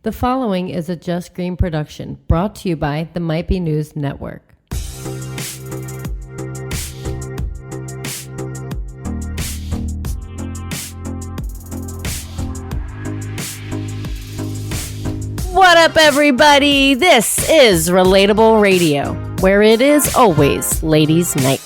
The following is a Just Green production brought to you by the Might Be News Network. What up, everybody? This is Relatable Radio, where it is always Ladies' Night.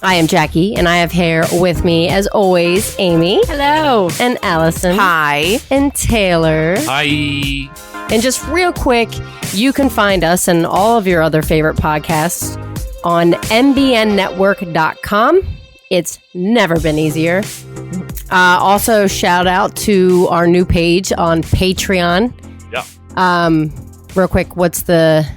I am Jackie, and I have here with me, as always, Amy. Hello. And Allison. Hi. And Taylor. Hi. And just real quick, you can find us and all of your other favorite podcasts on mbnnetwork.com. It's never been easier. Also, shout out to our new page on Patreon. Yeah. Real quick, what's the...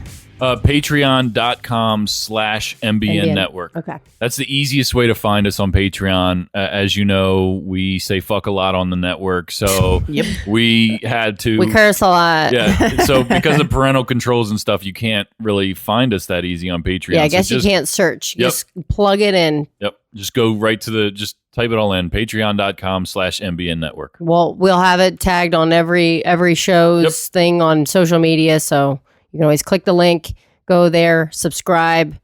Patreon.com/MBN Network. Okay. That's the easiest way to find us on Patreon. As you know, we say fuck a lot on the network, so we had to... We curse a lot. Yeah, so because of parental controls and stuff, you can't really find us that easy on Patreon. Yeah, I guess you can't search. Just plug it in. Yep. Just go right to the... Just type it all in. Patreon.com/MBN Network. Well, we'll have it tagged on every show's thing on social media, so... You can always click the link, go there, subscribe,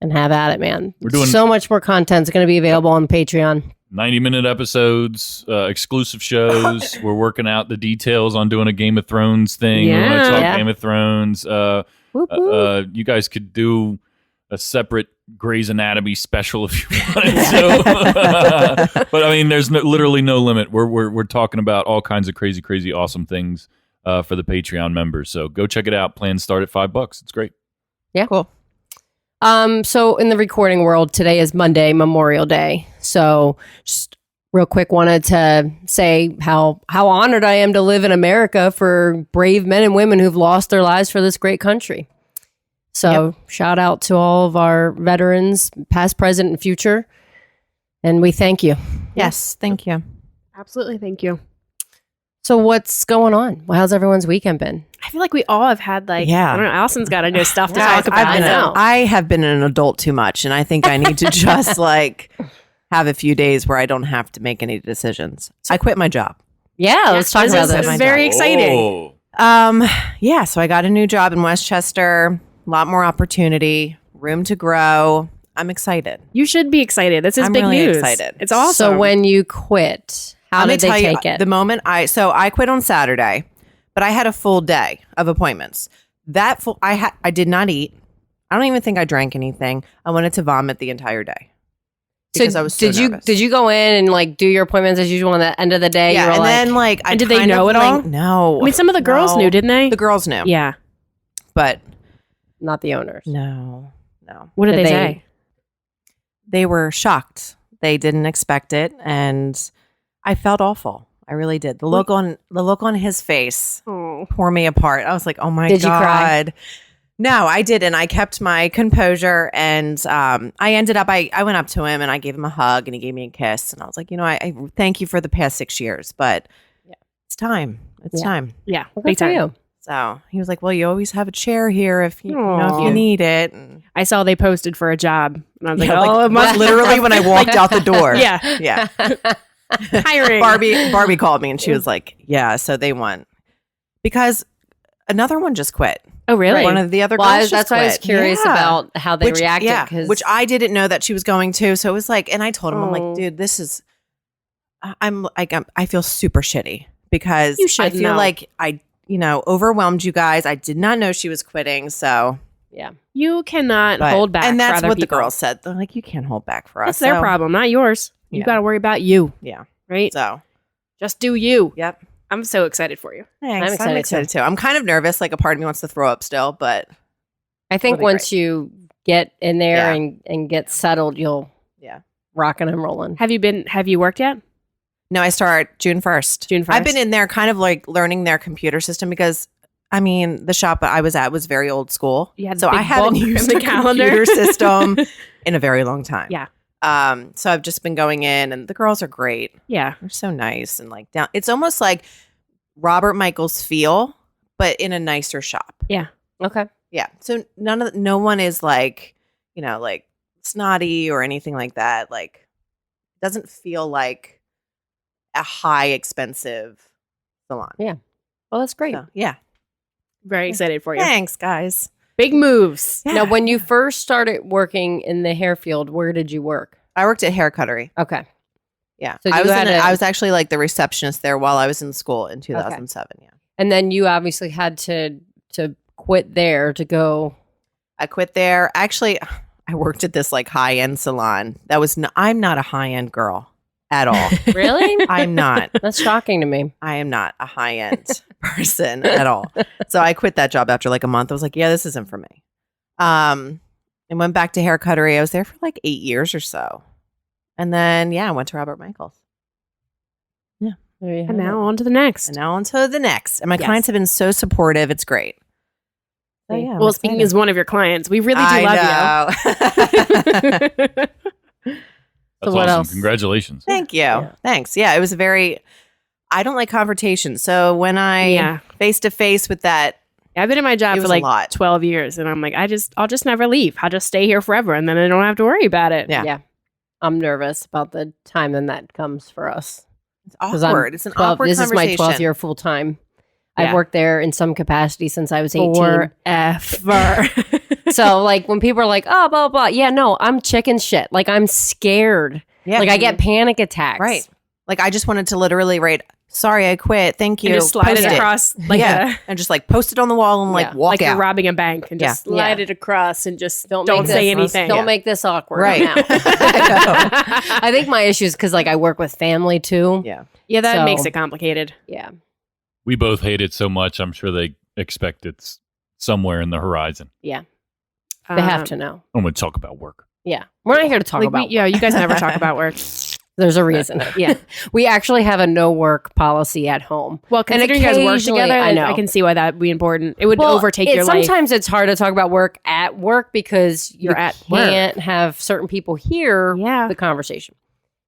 and have at it, man. We're doing so much more content is going to be available on Patreon. 90-minute episodes, exclusive shows. We're working out the details on doing a Game of Thrones thing. Yeah. We want to talk Yeah. Game of Thrones. Whoop, whoop. You guys could do a separate Grey's Anatomy special if you wanted to. But I mean, there's literally no limit. We're talking about all kinds of crazy, awesome things. For the Patreon members. So go check it out. Plans start at $5. It's great. Yeah. Cool. So in the recording world, today is Monday, Memorial Day. So just real quick, wanted to say how honored I am to live in America for brave men and women who've lost their lives for this great country. So shout out to all of our veterans, past, present, and future. And we thank you. Yes, thank you. Absolutely. Thank you. So what's going on? Well, how's everyone's weekend been? I feel like we all have had I don't know, Allison's got to know stuff to talk about. I have been an adult too much, and I think I need to just have a few days where I don't have to make any decisions. I quit my job. Yeah, let's talk about this. This is very exciting. So I got a new job in Westchester, a lot more opportunity, room to grow. I'm excited. You should be excited. This is I'm big really news. excited. It's awesome. So when you quit, how did they take it? The moment I quit on Saturday, but I had a full day of appointments. I did not eat. I don't even think I drank anything. I wanted to vomit the entire day because I was so nervous. Did you go in and do your appointments as usual on the end of the day? Yeah, you were and then and did they know it all? No. I mean, some of the girls knew, didn't they? The girls knew. Yeah. But not the owners. No. What did they say? They were shocked. They didn't expect it, and I felt awful. I really did. The look on his face tore me apart. I was like, "Oh my God!" Did you cry? No, I didn't. I kept my composure, and I ended up. I went up to him and I gave him a hug, and he gave me a kiss, and I was like, I thank you for the past 6 years, but it's time. It's time. Yeah, Well, big good for time. you. So he was like, "Well, you always have a chair here if you need it." And I saw they posted for a job, and I was like, it must literally when I walked out the door. Yeah. Hiring. Barbie called me and she was like, "Yeah, so they want because another one just quit." Oh, really? One of the other girls. That's why I was curious about how they reacted. Yeah, which I didn't know that she was going to. So it was like, and I told him, I'm like, dude, this is. I feel super shitty because I feel like I overwhelmed you guys. I did not know she was quitting, so. Yeah. You cannot hold back. And that's for other what people. the girls said. They're like, you can't hold back for us. That's their problem, not yours. You got to worry about you. Yeah. Right? So just do you. Yep. I'm so excited for you. Thanks. I'm excited too. I'm kind of nervous. Like a part of me wants to throw up still, but I think once you get in there and get settled, you'll rocking and rolling. Have you worked yet? No, I start June 1st. June 1st. I've been in there kind of learning their computer system because I mean, the shop I was at was very old school. So I haven't used the computer system in a very long time. Yeah. So I've just been going in and the girls are great. Yeah. They're so nice and down. It's almost like Robert Michaels feel, but in a nicer shop. Yeah. Okay. Yeah. So no one is snotty or anything like that. Doesn't feel like a high expensive salon. Yeah. Well, that's great. So, yeah. Very excited for you. Thanks, guys. Big moves. Yeah. Now, when you first started working in the hair field, where did you work? I worked at Hair Cuttery. Okay. Yeah. So I you had I was actually like the receptionist there while I was in school in 2007. Yeah. And then you obviously had to quit there to go. I quit there. Actually, I worked at this like high-end salon. I'm not a high-end girl at all. Really? I'm not. That's shocking to me. I am not a high-end person at all. So I quit that job after like a month. I was like, yeah, this isn't for me. And went back to Hair Cuttery. I was there for like 8 years or so. And then, I went to Robert Michaels. There you have And now it. on to the next. And now on to the next. And my Yes. clients have been so supportive. It's great. So, yeah, I'm Well, speaking excited. as one of your clients, we really do I love know. That's So what awesome. else? Congratulations. Thank you. Yeah. Thanks. Yeah, it was I don't like confrontation. So when I Yeah. face to face with that, I've been in my job It for was a like lot. 12 years, and I'm like, I'll just never leave. I'll just stay here forever, and then I don't have to worry about it. Yeah. I'm nervous about the time when that comes for us. it's 'Cause I'm awkward. It's an 12 awkward This is my conversation. 12th year full time. Yeah. I've worked there in some capacity since I was 18. Forever. So like when people are like, oh, blah, blah, blah. Yeah, no, I'm chicken shit. Like I'm scared. Yeah. Like I get panic attacks. Right. Like I just wanted to literally write, sorry, I quit. Thank you. And just slide Post it across like and just like post it on the wall and like Yeah. walk like you're out. robbing a bank, and just Yeah. slide Yeah. it across, and just don't make say this- anything. Don't make this awkward. Right. Now. I think my issue is because like I work with family too. Yeah. Yeah, that So- makes it complicated. Yeah. We both hate it so much. I'm sure they expect it's somewhere in the horizon. They have to know. I'm going to talk about work. Yeah. We're not here to talk Like about you guys never talk about work. There's a reason. Yeah. We actually have a no work policy at home. Well, considering you guys work occasionally- together, I know. I can see why that would be important. It would Well, overtake your life. Sometimes it's hard to talk about work at work because You're you at work. can't have certain people hear Yeah. the conversation.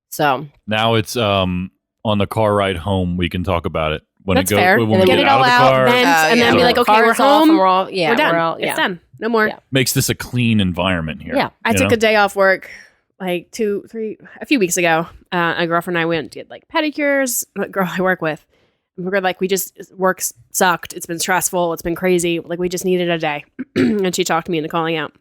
So Now it's on the car ride home. We can talk about it. When That's it goes, fair. When And we then get get out of the car, vent, and then yeah. be like, okay, we're Car's off home. and we're We're done. all, It's done. No more. Yeah. makes this a clean environment here. Yeah. I you took know? a day off work like a few weeks ago. A girlfriend and I went and did like pedicures. A girl I work with. We were like, work sucked. It's been stressful. It's been crazy. Like we just needed a day. And she talked me into calling out.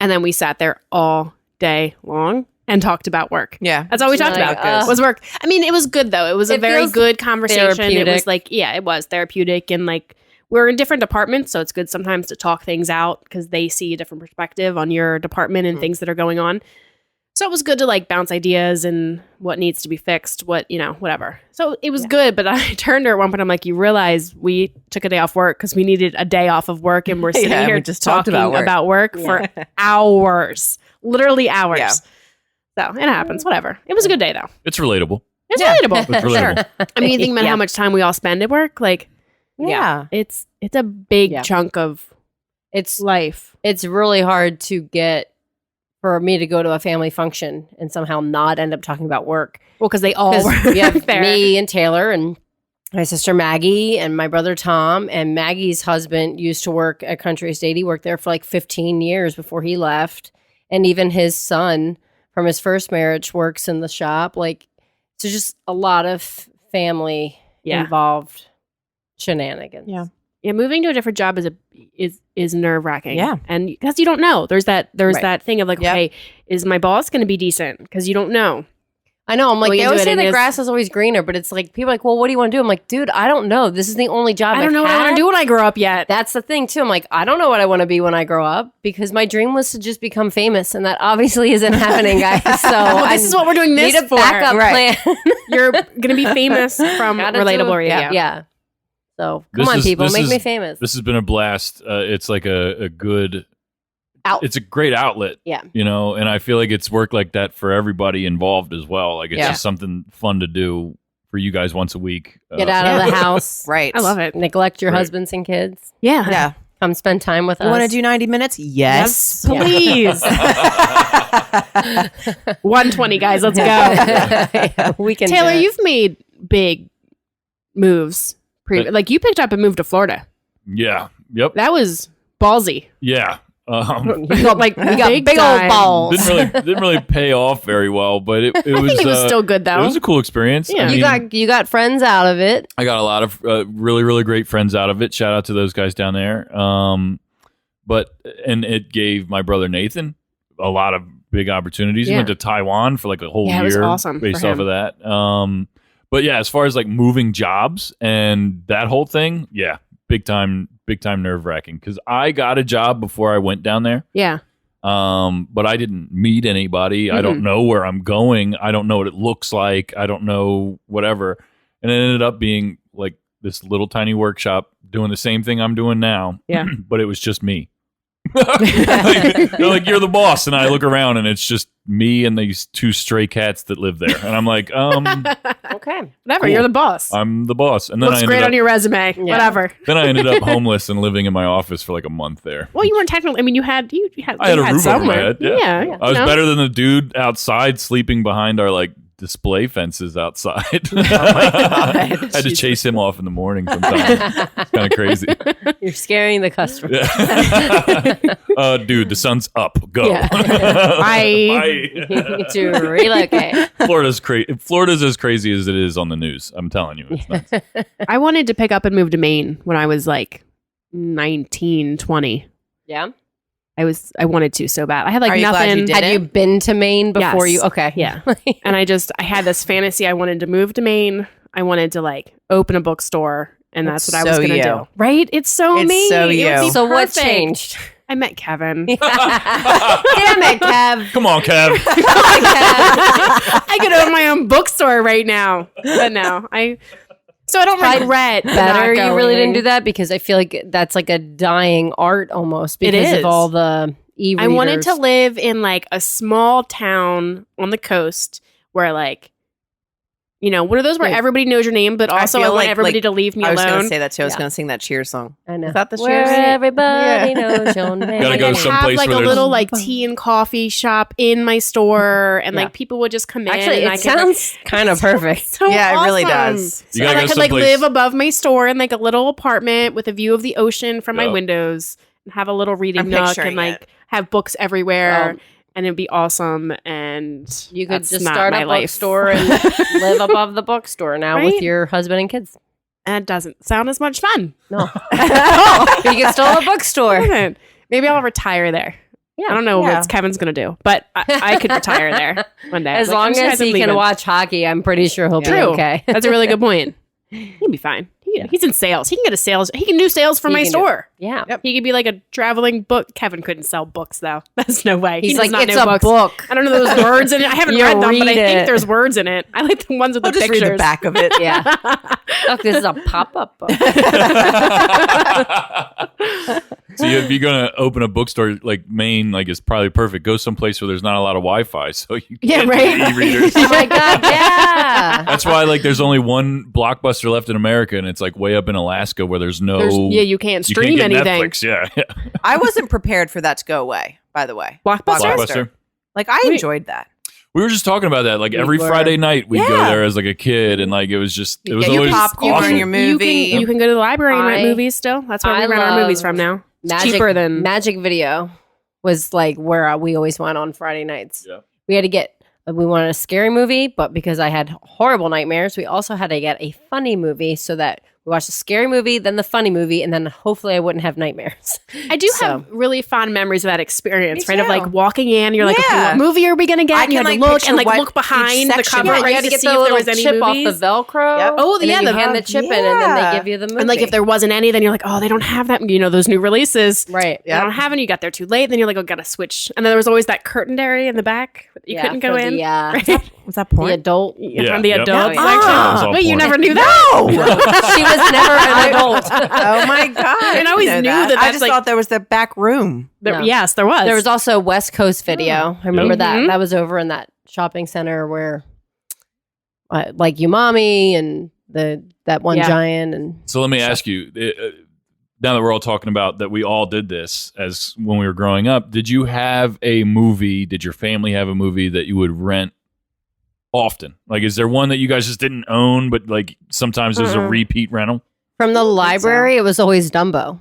And then we sat there all day long and talked about work. Yeah. That's all we talked Like, about. Was work. I mean, it was good though. It was a It very feels good conversation. It therapeutic. was like, it was therapeutic, and like we're in different departments, so it's good sometimes to talk things out because they see a different perspective on your department and things that are going on. So it was good to like bounce ideas and what needs to be fixed, whatever. So it was good, but I turned to her at one point. I'm like, you realize we took a day off work because we needed a day off of work, and we're sitting Yeah, here we just talked talking about work. for hours, literally hours. Yeah. So it happens. Whatever. It was a good day though. It's relatable. It's Yeah. relatable. It's relatable. I mean, you think about Yeah. how much time we all spend at work. Like, Yeah. it's a big Yeah. chunk of it's life. it's really hard to get for me to go to a family function and somehow not end up talking about work. Well, because they all 'Cause work we have there. me and Taylor and my sister Maggie and my brother Tom, and Maggie's husband used to work at Country Estate. He worked there for like 15 years before he left. And even his son from his first marriage works in the shop. Like, so just a lot of family Yeah. involved shenanigans. Yeah. Yeah, moving to a different job is nerve wracking. Yeah. and because you don't know, there's Right. that thing of like, Yep. okay, is my boss going to be decent? Because you don't know. I know. I'm like, Going they into always it say and the it's- grass is always greener, but it's like, people are like, well, what do you want to do? I'm like, dude, I don't know. This is the only job I don't know what I want to do when I grow up yet. That's the thing too. I'm like, I don't know what I want to be when I grow up because my dream was to just become famous, and that obviously isn't happening, guys. So Well, this is what we're doing need this a for. backup Right. plan. You're going to be famous from Gotta do Relatable it. Radio. Yeah. So come This on, is- people, this make is- me famous. This has been a blast. It's like a good it's a great outlet. Yeah. You know, and I feel like it's worked like that for everybody involved as well. Like it's Yeah. just something fun to do for you guys once a week. Get out of the house. Right. I love it. Neglect your Right. husbands and kids. Yeah. Yeah. Come spend time with You us. want to do 90 minutes? Yes. Please. 120, guys. Let's go. Yeah, we can. Taylor, do it. you've made big moves. Like you picked up and moved to Florida. Yeah. Yep. That was ballsy. Yeah. You got, Like, we got big big time. old balls. didn't really pay off very well, but it was. I think it was still good though. It was a cool experience. Yeah. I mean, You got friends out of it. I got a lot of really, really great friends out of it. Shout out to those guys down there. And it gave my brother Nathan a lot of big opportunities. He Yeah. went to Taiwan for like a whole Yeah, it year was awesome based for off him. of that. But yeah, as far as like moving jobs and that whole thing, yeah, big time nerve wracking because I got a job before I went down there. Yeah. But I didn't meet anybody. I don't know where I'm going. I don't know what it looks like. I don't know whatever. And it ended up being like this little tiny workshop doing the same thing I'm doing now. Yeah. But it was just me. They're like, you're the boss. And I look around and it's just me and these two stray cats that live there. And I'm like, Okay. Whatever. Cool. You're the boss. I'm the boss. And then Looks I great ended on your resume. Yeah. Whatever. then I ended up homeless and living in my office for like a month there. Well, you weren't technically. I mean, you had I had a roof over my somewhere. head. Yeah. Yeah. I was no? better than the dude outside sleeping behind our like display fences outside. Oh I had to chase him off in the morning sometimes. It's kind of crazy. You're scaring the customer. Yeah. Dude, the sun's up. Go. Yeah. Bye. You need to relocate. Florida's as crazy as it is on the news. I'm telling you. It's nuts. I wanted to pick up and move to Maine when I was like 19, 20. Yeah. I wanted to so bad. I had like Are you glad you nothing. did? Had you been to Maine before Yes. you? Okay. Yeah. And I had this fantasy. I wanted to move to Maine. I wanted to like open a bookstore, and that's what I was so going to you. do. Right? It's so It's me. so It would you. be So what perfect. changed? I met Kevin. Damn it, Kev. Come on, Kev. I could own my own bookstore right now. But no, so I don't Probably regret Better not you really didn't going. do that because I feel like that's like a dying art almost It because is. of all the e-readers. I wanted to live in like a small town on the coast where like, you know, one of those where Yeah. everybody knows your name, but also I feel want like- everybody like, to leave me I was going alone. to say that too. I was Yeah. going to sing that Cheers song. I know. Is that the Where Cheers? everybody Yeah. knows your name. Gotta go and someplace have like where a there's- little like tea and coffee shop in my store, and Yeah. like people would just come in. Actually, and I it could, like- sounds kind of perfect. so Yeah, it really awesome. does. You And gotta I go could like someplace. live above my store in like a little apartment with a view of the ocean from my Yeah. windows, and have a little reading I'm nook, picturing and like it. have books everywhere. Well, and it'd be awesome. And You could that's just not start my a life. bookstore and live above the bookstore now with Right? your husband and kids. And it doesn't sound as much fun. No. But you can still have a bookstore. Doesn't. Maybe I'll retire there. Yeah. I don't know Yeah. what Kevin's gonna do, but I could retire there one day. As Like, I'm long surprised as I'm he can leaving. watch hockey, I'm pretty sure he'll be True. okay. That's a really good point. He'd be fine. He's in sales. He can get a sales. He can do sales for He my can do- store. Yeah. He could be like a traveling book. Kevin couldn't sell books though. That's no way. He's he like, does not it's know a books. book. I don't know those words in it. I haven't You read them, but I read think it. there's words in it. I like the ones with I'll the just pictures. read the back of it. Yeah. Look, this is a pop-up book. So if you're gonna open a bookstore like Maine, like it's probably perfect. Go someplace where there's not a lot of Wi-Fi, so you Yeah, can right. get e-readers. Oh my God, yeah. That's why like there's only one Blockbuster left in America, and it's like way up in Alaska where there's no. You can't you stream can't get anything. Netflix. Yeah, I wasn't prepared for that to go away, by the way. Blockbuster? Blockbuster. Like, I Wait. enjoyed that. We were just talking about that. Like We every were. Friday night, we'd go Yeah. there as like a kid, and like it was just it was Get your always popcorn, awesome. your movie. You can go to the library and rent I- movies still. That's where I we rent our movies love from now. It's Magic, cheaper than Magic Video was like where we always went on Friday nights. Yeah. We had to get, we wanted a scary movie, but because I had horrible nightmares, we also had to get a funny movie so that we watched the scary movie, then the funny movie, and then hopefully I wouldn't have nightmares. I do So- have really fond memories of that experience, Me right? Of too. like walking in, you're like, okay, Yeah. what movie are we gonna get? I And you can, had to like, look picture and like what look behind each the section cover, is. right? you had to to get see the if there little was any chip movies. off the Velcro. Yep. Oh, and yeah, then the- you hand the chip in, and then yeah. they give you the movie. And like if there wasn't any, then you're like, oh, they don't have that. You know, those new releases. right, They don't have any. You got there too late. Then you're like, oh, gotta switch. And then there was always that curtained area in the back that you couldn't go for in. The, Right? Was that the porn? adult. Yeah, From the yep. adult Yeah. section. That was all Wait, you porn. never knew that? She was never an adult. Oh my God. And I always didn't knew know that I that's just like- thought there was the back room. There- No. Yes, there was. There was also West Coast Video. I remember that. Mhm. That was over in that shopping center where, like Umami and that one Yeah. giant and So let me ask you, now that we're all talking about that we all did this as when we were growing up, did you have a movie, did your family have a movie that you would rent often? Like, is there one that you guys just didn't own, but like sometimes there's a repeat rental? from the so. library. It was always Dumbo.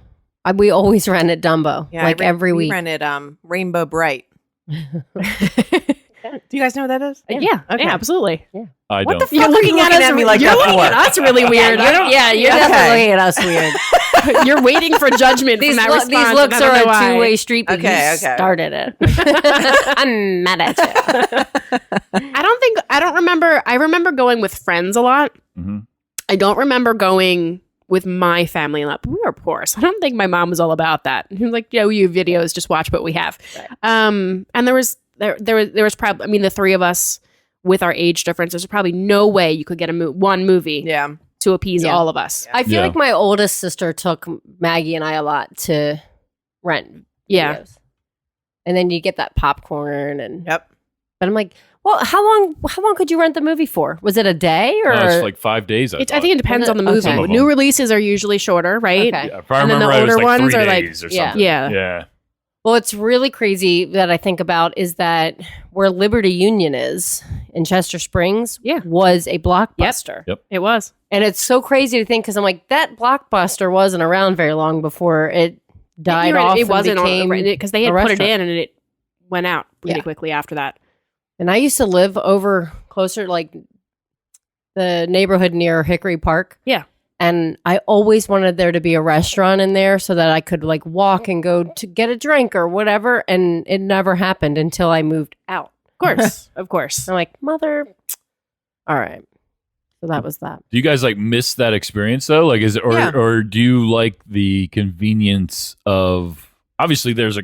We always rented Dumbo, Yeah, like every we week. rented Rainbow Bright. Do you guys know what that is? Yeah, Okay. yeah, absolutely. I What don't. the fuck are you looking at me like you're that looking for? at us really weird. I don't. You're Okay. definitely looking at us weird. You're waiting for judgment These, from that these response. looks and I are don't know a why. two-way street, but Okay, you okay. started it. I'm mad at you. I don't remember. I remember going with friends a lot. Mhm. I don't remember going with my family a lot. But we were poor, so I don't think my mom was all about that. She was like, "Yeah, we have videos. Just watch what we have." Right. And there was probably. I mean, the three of us with our age difference. There's probably no way you could get one movie Yeah. to appease Yeah. all of us. I feel Yeah. like my oldest sister took Maggie and I a lot to rent Yeah. videos. And then you get that popcorn and Yep. but I'm like, well, how long could you rent the movie for? Was it a day or It's like 5 days. I think it depends on the movie. Okay. New releases are usually shorter, right? Okay. Yeah, if I And then remember the right, it was older like ones 3 are like- days or yeah. something. Yeah. Yeah. Well, it's really crazy that I think about is that where Liberty Union is in Chester Springs Yeah. was a Blockbuster. Yep. It was. And it's so crazy to think because I'm like, that Blockbuster wasn't around very long before it died You're right, off. It wasn't on because they had a put it restaurant. in and it went out pretty Yeah. quickly after that. And I used to live over closer, like the neighborhood near Hickory Park. Yeah. And I always wanted there to be a restaurant in there so that I could like walk and go to get a drink or whatever. And it never happened until I moved out. Of course. Of course. I'm like, mother. All right. So that was that. Do you guys like miss that experience though? Like, is it Yeah. or do you like the convenience of? Obviously, there's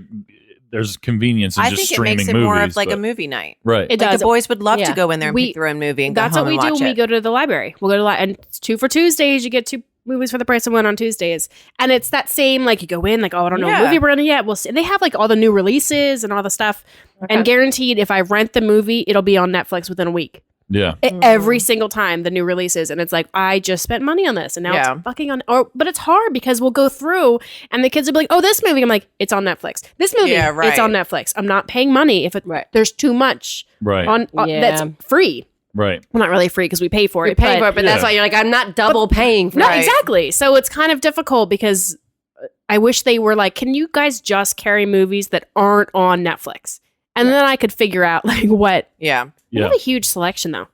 convenience in I just think it streaming makes it movies, more of like a but- movie night. right? It Like does. the boys would love Yeah. to go in there and We- pick their own movie and go That's home what we and do watch when we it. go to the library. We'll go to and it's 2 for Tuesdays. You get 2 movies for the price of 1 on Tuesdays. And it's that same, like you go in, like, oh, I don't know what Yeah. movie we're in yet. We'll see. And they have like all the new releases and all the stuff. And guaranteed, if I rent the movie, it'll be on Netflix within a week. Yeah, Every single time the new releases, and it's like I just spent money on this, and now Yeah. it's fucking on. But it's hard because we'll go through, and the kids will be like, "Oh, this movie." I'm like, "It's on Netflix." This movie, Yeah, right. it's on Netflix. I'm not paying money if Right. there's too much right, on Yeah. that's free. right. Well, not really free because we pay for We it. pay for it, but Yeah. that's why you're like, I'm not double paying for No, it. Right. exactly. So it's kind of difficult because I wish they were like, "Can you guys just carry movies that aren't on Netflix?" And then I could figure out like what. Yeah. They Yeah. have a huge selection though.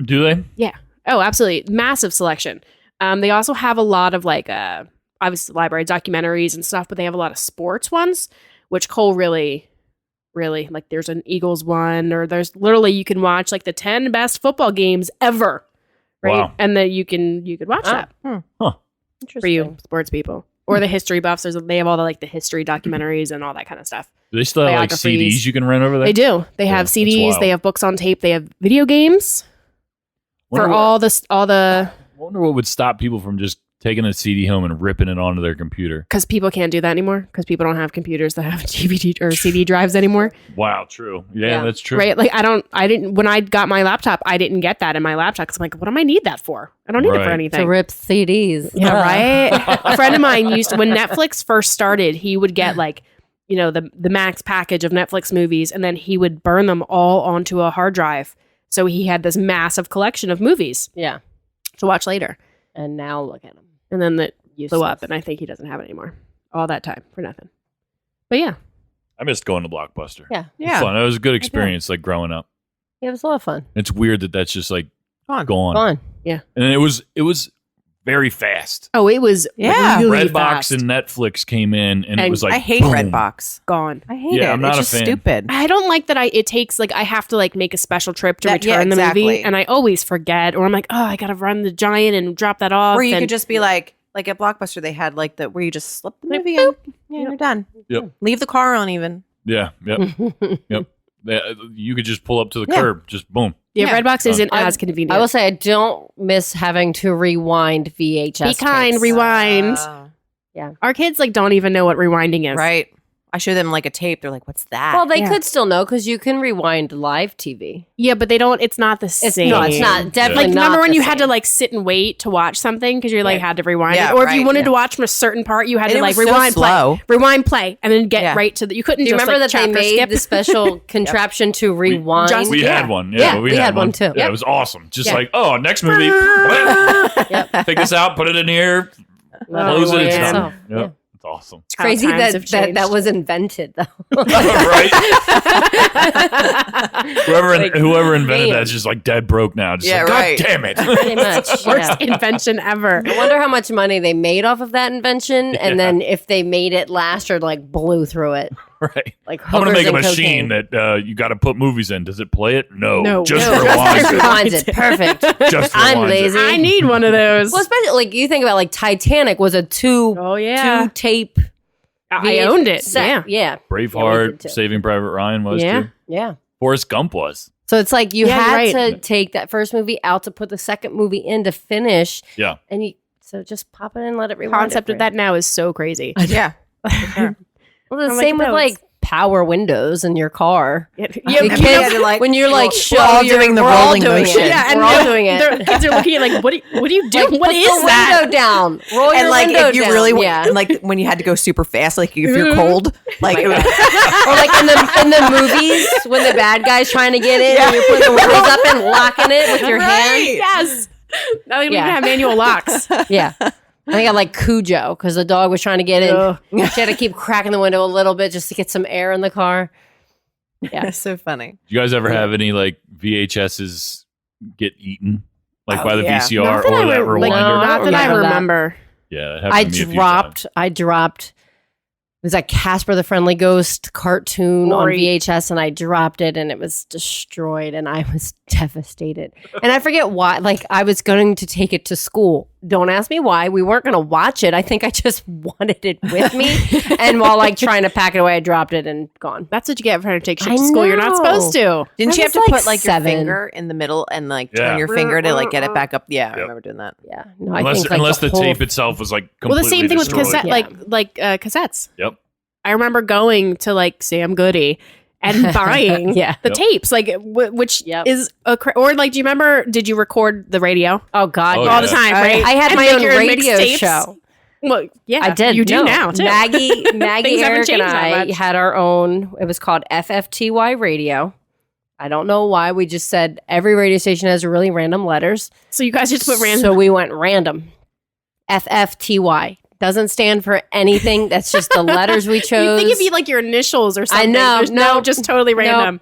Do they? Yeah. Oh, absolutely. Massive selection. They also have a lot of like, obviously library documentaries and stuff, but they have a lot of sports ones, which Cole really like. There's an Eagles one, or there's literally you can watch like the 10 best football games ever, right? Wow. And that you could watch Oh. that Interesting. for you sports people or the history buffs. They have all the history documentaries and all that kind of stuff. Do they still have like Biographies. CDs you can rent over there? They do. They Yeah, have that's CDs. wild. They have books on tape. They have video games for Wonder what- all the. Wonder what would stop people from just taking a CD home and ripping it onto their computer. Because people can't do that anymore. Because people don't have computers that have DVD or CD drives anymore, Wow, true. Yeah, Yeah. that's true. right? Like I didn't. When I got my laptop, I didn't get that in my laptop because I'm like, what do I need that for? I don't need it for Right. anything. To rip CDs. Yeah, right. A friend of mine used to, when Netflix first started, he would get like, the max package of Netflix movies, and then he would burn them all onto a hard drive. So he had this massive collection of movies Yeah. to watch later. And now look at them. And then that blew Useless. up, and I think he doesn't have it anymore. All that time for nothing. But yeah. I missed going to Blockbuster. Yeah. Yeah. Fun. It was a good experience, like growing up. It was a lot of fun. It's weird that that's just like Fun. gone. Fun. And it was very fast. Oh, it was Yeah. really Redbox fast. and Netflix came in, and it And was like I hate boom. Redbox. Gone. I hate Yeah, it. I'm not it's a just fan. stupid. I don't like that it takes like I have to like make a special trip to That- yeah, return the movie, exactly. and I always forget, or I'm like, oh, I gotta run the giant and drop that off. Or you and could just be like at Blockbuster, they had like the where you just slip the Like, movie in. Yeah, you're done. Yep. Leave the car on even. Yeah, yep, yep. You could just pull up to the Yeah. curb, just boom. yeah, Yeah. Redbox isn't I- as convenient. I will say I don't miss having to rewind VHS. Be kind, tapes. rewind. Oh, Our kids like don't even know what rewinding is. right. I show them like a tape. They're like, "What's that?" Well, they Yeah. could still know because you can rewind live TV. Yeah, but they don't. It's not the same. No, it's not. Definitely Like, not. remember when the you had to same. like sit and wait to watch something because you like had to rewind Yeah, it, or if you right, wanted yeah. to watch from a certain part, you had And to it like was so rewind, slow. play, and then get Yeah. right to the. You couldn't. Do you just, remember like, that they chop or made skip. the special contraption to rewind? just- We Yeah. had one. Yeah, Yeah, we had one too. Yeah, it was awesome. Just Yeah. like, oh, next movie. Take this out, put it in here, close it. It's Yeah. done. Yeah. Yep. It's awesome. It's crazy times that, have that changed. was invented, though. Right? Whoever invented Man. that's just like dead broke now. Just Yeah, like, right. God damn it. Pretty much. Worst Yeah. invention ever. I wonder how much money they made off of that invention, and then if they made it last or like blew through it. Right. Like I'm going to hookers make a and machine cocaine. that you got to put movies in. Does it play it? No. Just No. rewinds Just it. rewinds it. Perfect. Just I'm rewinds it. lazy. I need one of those. Well, especially like you think about like Titanic was a two yeah. tape. I owned it. set. Yeah. Yeah. Braveheart, too. Saving Private Ryan was Yeah. too. Yeah. Forrest Gump was. So it's like you Yeah, had you're right. to take that first movie out to put the second movie in to finish. Yeah. And you so just pop it in and let it rewind. Concept of that now is so crazy. Yeah. Well, the I'm like, same with no, like power windows in your car. Yeah, The yeah, kids, yeah, they're like, when you're like, we're all show doing the we're all rolling doing motion. it. yeah, and we're all doing it. The kids are looking at like, what do you do? Like, What put is the that? window down. Roll your And like window if you down. really yeah. and like when you had to go super fast, like if you're cold, like or like in the movies when the bad guy's trying to get in and you're putting the windows up and locking it with your hand. Yes. Now they don't Yeah. even have manual locks. Yeah. I think I like Cujo because the dog was trying to get in. Ugh. She had to keep cracking the window a little bit just to get some air in the car. Yeah. it's so funny. Do you guys ever have any like VHSs get eaten? Like by the yeah. VCR Not that or I that re- rewinder? like, No, not that I remember that. remember. Yeah, it happened to me a few times. I dropped. It was like Casper the Friendly Ghost cartoon on Great. VHS, and I dropped it, and it was destroyed, and I was devastated. And I forget why. Like I was going to take it to school. Don't ask me why. We weren't going to watch it. I think I just wanted it with me, and while like trying to pack it away, I dropped it and gone. That's what you get for trying to take shit I to school. You're not know. supposed to. Didn't I you have was to like put like 7. your finger in the middle and like Yeah. turn your finger to like get it back up? Yeah, I remember doing that. Yeah, no, I Unless think like unless the whole- tape itself was like Well, completely the same thing with destroyed. cassette, Yeah. cassettes. Yep. I remember going to like Sam Goody and buying Yeah. the Yep. tapes, like which Yep. is or like, do you remember? Did you record the radio Oh God, Oh, yes. all the time? Right? I had And my make own your radio mixtapes? show. Well, yeah, I did. You do No. now too. Maggie, Things haven't Eric, and changed that I much. had our own. It was called FFTY Radio. I don't know why. We just said every radio station has really random letters. So you guys just put random. So we went random. FFTY doesn't stand for anything. That's just the letters we You chose. think it'd be like your initials or something? know. There's No. just totally random.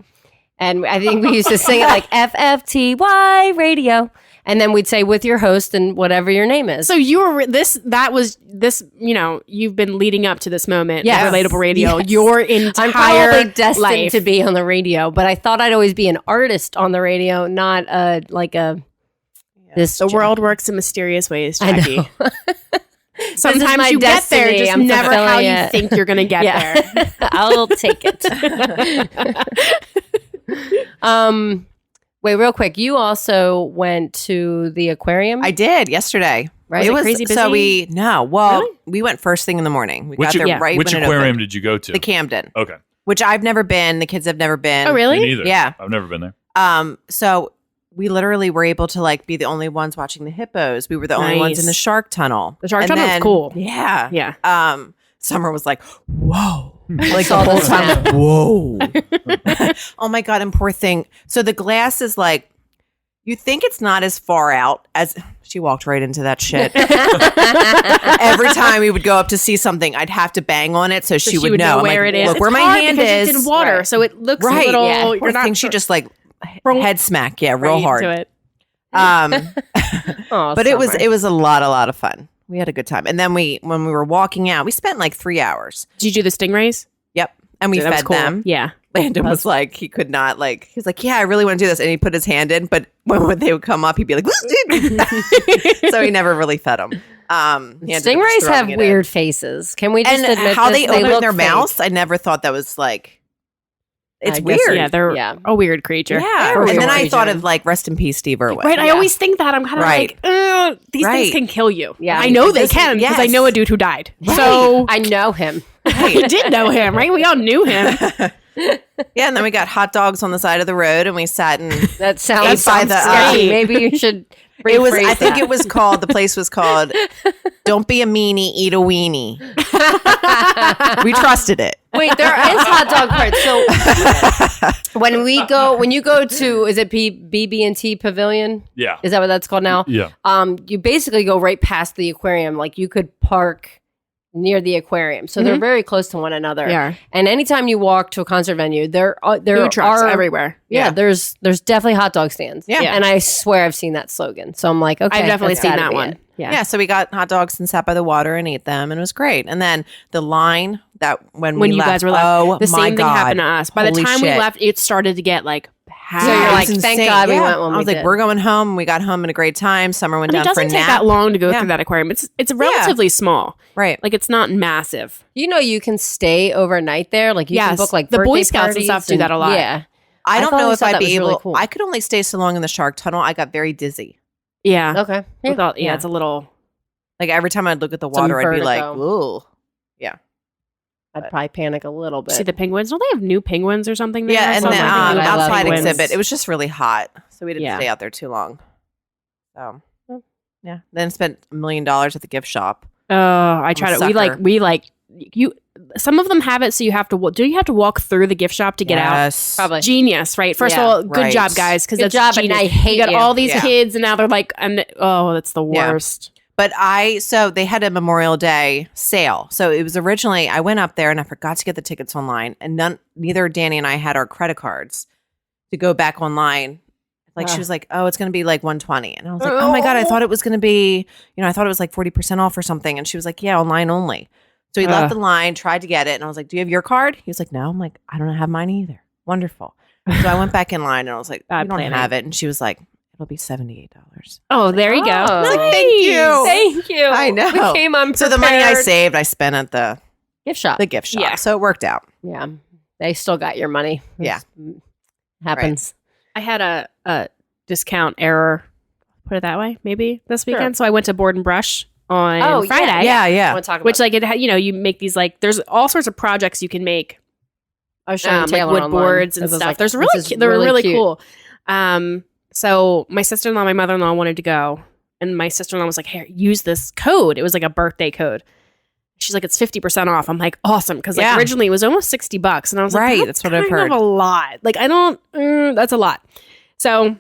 and I think we used to sing it like FFTY Radio. And then we'd say with your host and whatever your name is. So you were that was this. You know, you've been leading up to this moment. Yes. Relatable radio. Yes. Your I'm entire probably destined life. to be on the radio, but I thought I'd always be an artist on the radio, not this. The world works in mysterious ways, I Jackie. know. Sometimes my you get there, destiny. just I'm never how fulfilling you it. think you're going to get there. I'll take it. Wait, real quick. You also went to the aquarium, I did yesterday. right? Was it crazy So busy? well, we went first thing in the morning. We Which, got there right which when it aquarium opened. did you go to? The Camden, Okay. which I've never been. The kids have never been. Oh, Me really? neither. Yeah. I've never been there. So we literally were able to like be the only ones watching the hippos. We were the only ones in the Nice. shark tunnel. The shark And tunnel's then- cool. Yeah. Yeah. Summer was like, whoa. Like saw the whole the time, snap. whoa. Oh my God. And poor thing. So the glass is like, you think it's not as far out as she walked right into that shit. Every time we would go up to see something, I'd have to bang on it so she would know. I'm where like, it is. Look where It's my hard hand because is. It's in water, Right. so it looks Right. a little. Yeah. You're Poor not thing, she just like Roll head smack. Yeah, right real hard. into it. Oh, But it Summer. was a lot of fun. We had a good time. And then when we were walking out, we spent like 3 hours. Did you do the stingrays? Yep. And we That was fed cool. them. Yeah. Landon was like, he could not like, he was like, yeah, I really want to do this. And he put his hand in, but when they would come up, he'd be like, so he never really fed them. He ended up Stingrays throwing have it in. weird faces. Can we just And admit how this? they open look their fake. mouths, I never thought that was like, it's I guess, weird. Yeah, they're Yeah. a weird creature. Yeah. For And then sure. I thought of like, rest in peace, Steve Irwin. Right. I Yeah. always think that. I'm kind of Right. like, these Right. things can kill you. Yeah. I know they This- can because I yes. know a dude who died. Right. So I know him. we did know him, right? We all knew him. Yeah. And then we got hot dogs on the side of the road and we sat and That sounds by the, scary. Maybe you should. it was, rephrase I think that. it was called, the place was called Don't Be a Meanie, Eat a Weenie. We trusted it. Wait, there is hot dog parts. So when you go to, is it BB&T Pavilion? Yeah. Is that what that's called now? Yeah. You basically go right past the aquarium. Like you could park near the aquarium. So they're very close to one another. Yeah. And anytime you walk to a concert venue, there Food trucks are everywhere. Yeah, there's definitely hot dog stands. Yeah. And I swear I've seen that slogan. So I'm like, okay. I've definitely that's seen gotta that be one. it. Yeah, so we got hot dogs and sat by the water and ate them, and it was great. And then the line that when we you left, guys were left, oh the my same thing God. happened to us. By the Holy time we shit. left, it started to get like packed. So you're It like, was thank insane. God we went when I was we like, did. we're going home. We got home in a great time. Summer went And it down for a doesn't take nap. that long to go Yeah. through that aquarium. It's relatively small. Right. Like it's not massive. You know, you can stay overnight there. Like you can Yes. book like The Boy birthday Scouts and parties stuff do that a lot. Yeah. I don't I know always if thought I'd that be was able. really cool. I could only stay so long in the shark tunnel. I got very dizzy. Yeah. Okay. Yeah. Without, Yeah. it's a little. Like every time I'd look at the Some water, I'd be like, vertigo. ooh. I'd probably panic a little bit. See the penguins? Don't they have new penguins or something there? Yeah, I and saw the something I new love outside penguins. exhibit, it was just really hot, so we didn't Yeah. stay out there too long. So, Oh. yeah, then spent $1 million at the gift shop. Oh, I tried it. sucker. We like you. Some of them have it, so you have to. Do you have to walk through the gift shop to get out? Yes. Probably. Genius, right? First Yeah, of all, good right. job, guys, because Good that's job, and genius. I hate you got you. all these Yeah. kids, and now they're like, oh, that's the Yeah. worst. But so they had a Memorial Day sale. So it was originally, I went up there and I forgot to get the tickets online, and neither Danny and I had our credit cards to go back online. Like she was like, oh, it's going to be like 120. And I was like, oh my God, I thought it was going to be, I thought it was like 40% off or something. And she was like, yeah, online only. So he left the line, tried to get it. And I was like, do you have your card? He was like, no. I'm like, I don't have mine either. Wonderful. So I went back in line and I was like, Bad you don't planning. have it. And she was like, it'll be $78. Oh, there you go. Oh. I was like, thank you. Thank you. I know. We came unprepared. So the money I saved, I spent at the gift shop. gift shop. Yeah. So it worked out. Yeah. They still got your money. Yeah. It's- happens. I had a discount error. Put it that way, maybe this Sure. weekend. So I went to Board and Brush on Oh, yeah. Friday. Yeah, I yeah. want to talk about Which like you make these like there's all sorts of projects you can make. I was showing Like Taylor wood online. boards and This was stuff. like, There's this is they're really cute. cool. So my sister-in-law, my mother-in-law wanted to go, and my sister-in-law was like, "Here, use this code." It was like a birthday code. She's like, "It's 50% off." I'm like, "Awesome," because like Yeah. originally it was almost $60, and I was like, Right, that's what I've kind heard. of a lot. Like I don't, that's a lot. So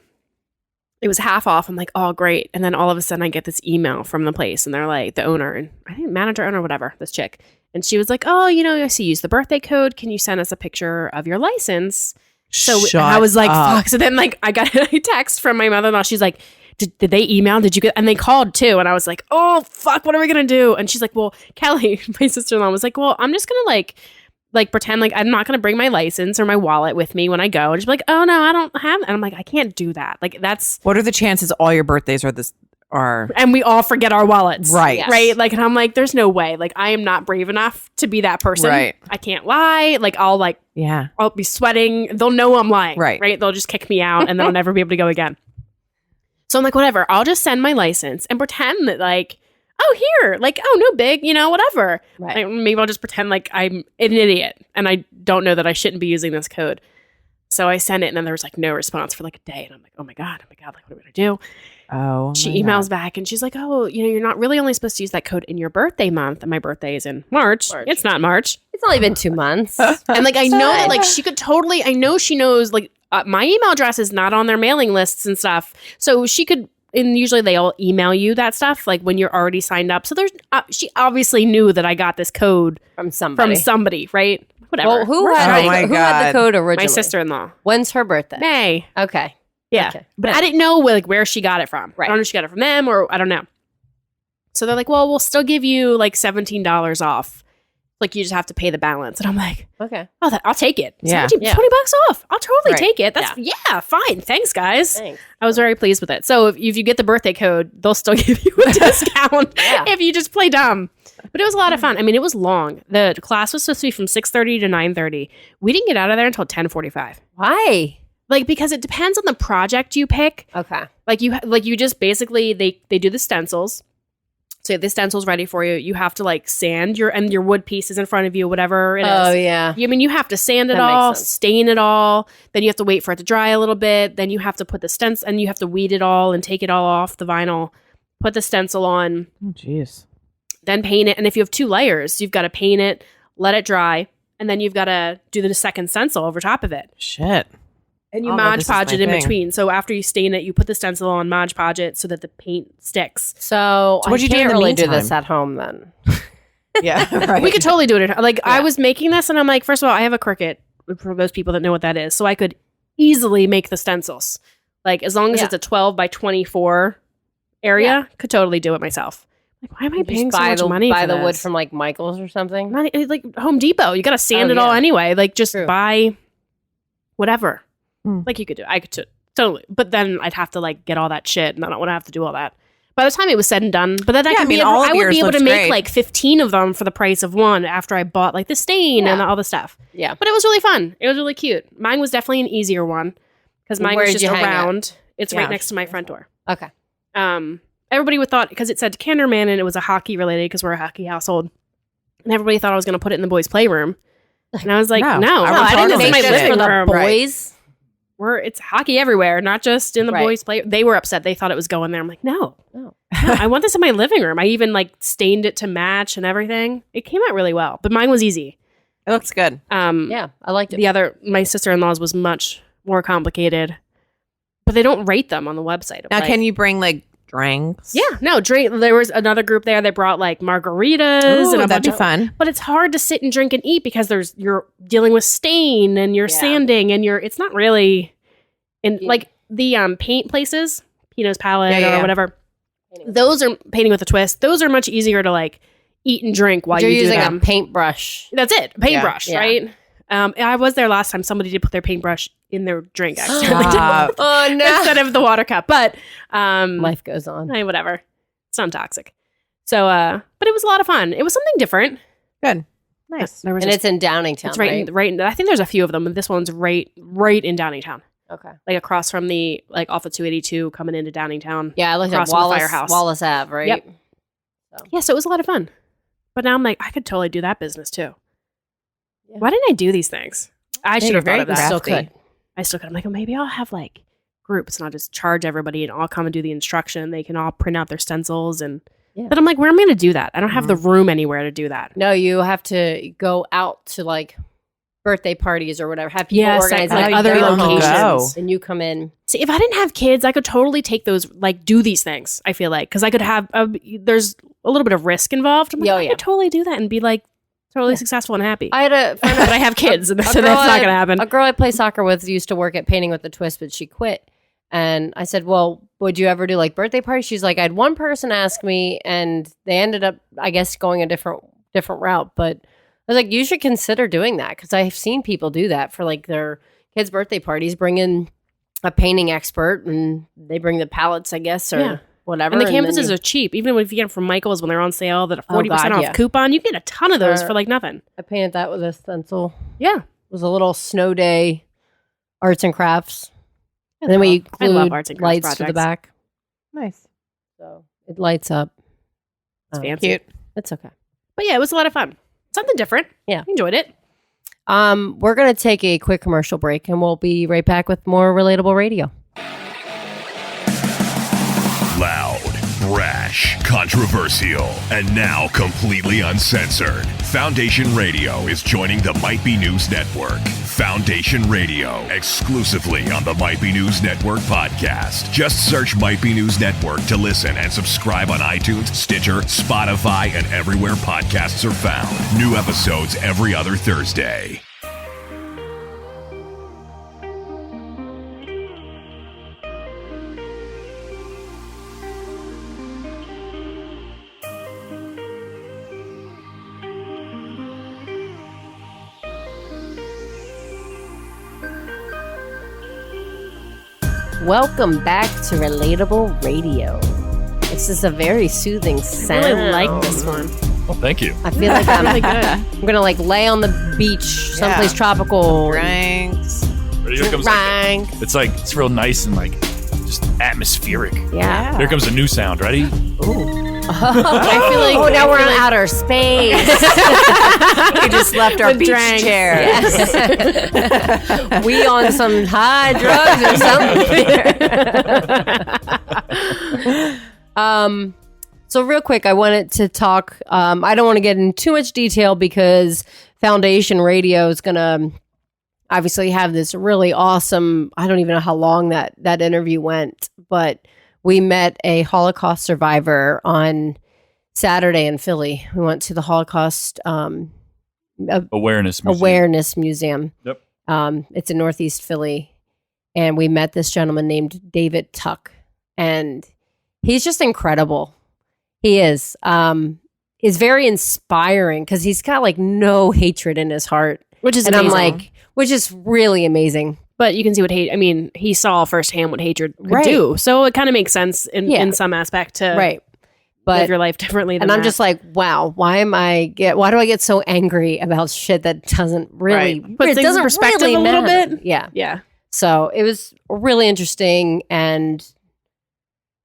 it was half off. I'm like, "Oh, great!" And then all of a sudden, I get this email from the place, and they're like, the owner and I think manager, owner, whatever, this chick. And she was like, "Oh, I see you use the birthday code. Can you send us a picture of your license?" So Shut I was like, up. "Fuck!" So then, like, I got a text from my mother-in-law. She's like, "Did they email? Did you get?" And they called too. And I was like, "Oh fuck! What are we gonna do?" And she's like, "Well, Kelly, my sister-in-law was like, well, I'm just gonna like pretend like I'm not gonna bring my license or my wallet with me when I go." And she's like, "Oh no, I don't have." And I'm like, "I can't do that. Like that's." What are the chances all your birthdays are And we all forget our wallets. Right. Yes. Right. Like, and I'm like, there's no way. Like, I am not brave enough to be that person. Right. I can't lie. Like, Yeah. I'll be sweating. They'll know I'm lying. Right. Right. They'll just kick me out and then I'll never be able to go again. So I'm like, whatever. I'll just send my license and pretend that like, oh, here, like, oh, no big, whatever. Right. Like, maybe I'll just pretend like I'm an idiot and I don't know that I shouldn't be using this code. So I sent it and then there was like no response for like a day. And I'm like, oh my God, like, what are we going to do? Oh. She my emails God. back and she's like, oh, you're not really only supposed to use that code in your birthday month. And my birthday is in March. March. It's not March. It's only been 2 months. And like, I know that like she could totally, I know she knows like my email address is not on their mailing lists and stuff. So she could, and usually they'll email you that stuff like when you're already signed up. So there's, she obviously knew that I got this code From somebody. from somebody, right? Whatever. Well, who Right. had, Oh my who had the God. code originally? my sister-in-law. When's her birthday? May. Okay. Yeah. Okay. But I didn't know like where she got it from. Right. I don't know if she got it from them or I don't know. So they're like, well, we'll still give you like $17 off. Like you just have to pay the balance. And I'm like, Okay. oh, I'll take it. Yeah. 17, Yeah. $20 off. I'll totally Right. take it. That's yeah, fine. Thanks, guys. Thanks. I was very pleased with it. So if you get the birthday code, they'll still give you a discount Yeah. if you just play dumb. But it was a lot of fun. I mean, it was long. The class was supposed to be from 6:30 to 9:30. We didn't get out of there until 10:45. Why? Like because it depends on the project you pick. Okay. Like you just basically they do the stencils. So you have the stencils ready for you. You have to like sand your wood pieces in front of you, whatever it is. Oh, yeah. I mean, you have to sand it That makes all, sense. stain it all. Then you have to wait for it to dry a little bit. Then you have to put the stencil and you have to weed it all and take it all off the vinyl. Put the stencil on, Oh, jeez. then paint it. And if you have 2 layers, you've got to paint it, let it dry, and then you've got to do the second stencil over top of it. Shit. And you Oh, Mod this is Podge my it in thing. between. So after you stain it, you put the stencil on, Mod Podge it so that the paint sticks. So what'd I you do in can't the really do this meantime? at home then. Yeah, right. We could totally do it. Like I was making this and I'm like, first of all, I have a Cricut for those people that know what that is. So I could easily make the stencils. Like as long as it's a 12 by 24 area, could totally do it myself. Like, why am I paying so much money buy for the this? wood from like Michael's or something? Not, like Home Depot. You got to sand it all anyway. Like just buy whatever. Like you could do. I could totally. But then I'd have to like get all that shit and I don't want to have to do all that. By the time it was said and done, but then I would be able to make like 15 of them for the price of one after I bought like the stain and all the stuff. Yeah. But it was really fun. It was really cute. Mine was definitely an easier one because mine was just around. It's right next to my front door. Okay. Everybody would thought, because it said Canderman and it was a hockey related because we're a hockey household. And everybody thought I was going to put it in the boys' playroom. And I was like, no I didn't make this for the boys. It's hockey everywhere, not just in the boys' play. They were upset. They thought it was going there. I'm like, no, I want this in my living room. I even like stained it to match and everything. It came out really well, but mine was easy. It looks good. Yeah, I liked it. My sister-in-law's was much more complicated, but they don't rate them on the website. Now, can you bring like drinks? Yeah, no, drink. There was another group there that brought like margaritas and a bunch of fun. But it's hard to sit and drink and eat because you're dealing with stain and you're sanding and it's not really like the paint places, Pino's Palette or whatever. Those are painting with a twist. Those are much easier to like eat and drink while you're using them. a paintbrush. That's it, paintbrush, right? I was there last time. Somebody did put their paintbrush in their drink actually. Oh no! Instead of the water cup, but life goes on. Whatever. It's not toxic. So, but it was a lot of fun. It was something different. Good, nice. And it's in Downingtown. It's right. I think there's a few of them, but this one's right in Downingtown. Okay, like across from the off of 282 coming into Downingtown. Yeah, I looked at Wallace Ave, right? Yep. Yeah, so it was a lot of fun. But now I'm like, I could totally do that business too. Yeah. Why didn't I do these things? I should have thought of that. I still could. I'm like, maybe I'll have like groups and I'll just charge everybody and I'll come and do the instruction. They can all print out their stencils and. Yeah. But I'm like, where am I going to do that? I don't have the room anywhere to do that. No, you have to go out to like birthday parties or whatever. Have people organize like other locations, and you come in. See, if I didn't have kids, I could totally take those, like, do these things. I feel like because I could have. There's a little bit of risk involved. I'm like, I could totally do that and be like totally successful and happy. I had a friend, but I have kids, so that's not going to happen. A girl I play soccer with used to work at Painting with a Twist, but she quit. And I said, well, would you ever do like birthday parties? She's like, I had one person ask me and they ended up, I guess, going a different route. But I was like, you should consider doing that because I've seen people do that for like their kids' birthday parties, bring in a painting expert and they bring the palettes, I guess, or whatever. And the canvases are cheap. Even if you get them from Michael's when they're on sale, that a 40% off coupon, you get a ton of those for like nothing. I painted that with a stencil. Yeah. It was a little snow day arts and crafts. And then we glued lights to the back. Nice. So it lights up. It's fancy. Cute. It's okay. But yeah, it was a lot of fun. Something different. Yeah. Enjoyed it. We're going to take a quick commercial break and we'll be right back with more Relatable Radio. Loud, brash, controversial, and now completely uncensored. Foundation Radio is joining the Might Be News Network. Foundation Radio, exclusively on the Might Be News Network podcast. Just search Might Be News Network to listen and subscribe on iTunes, Stitcher, Spotify, and everywhere podcasts are found. New episodes every other Thursday. Welcome back to Relatable Radio. This is a very soothing sound. I really like this one. Well, thank you. I feel like I'm really good. I'm gonna like lay on the beach, someplace tropical. Drinks. Here comes it's real nice and like just atmospheric. Yeah. Here comes a new sound. Ready? Ooh. I feel like now we're on outer space. We just left our beach chair. Yes. We on some high drugs or something. So real quick, I wanted to talk. I don't want to get into too much detail because Foundation Radio is going to obviously have this really awesome. I don't even know how long that interview went, but we met a Holocaust survivor on Saturday in Philly. We went to the Holocaust Awareness Museum. Awareness Museum. Yep. It's in Northeast Philly, and we met this gentleman named David Tuck, and he's just incredible. He is. Is very inspiring because he's got like no hatred in his heart, which is and amazing. I'm like, which is really amazing. But you can see what he saw firsthand what hatred could Right. do. So it kind of makes sense in some aspect to Right. live But your life differently than and I'm that. just like, wow, why do I get so angry about shit that doesn't really Puts it things in doesn't perspective really a little matter. bit. Yeah. Yeah. So it was a really interesting and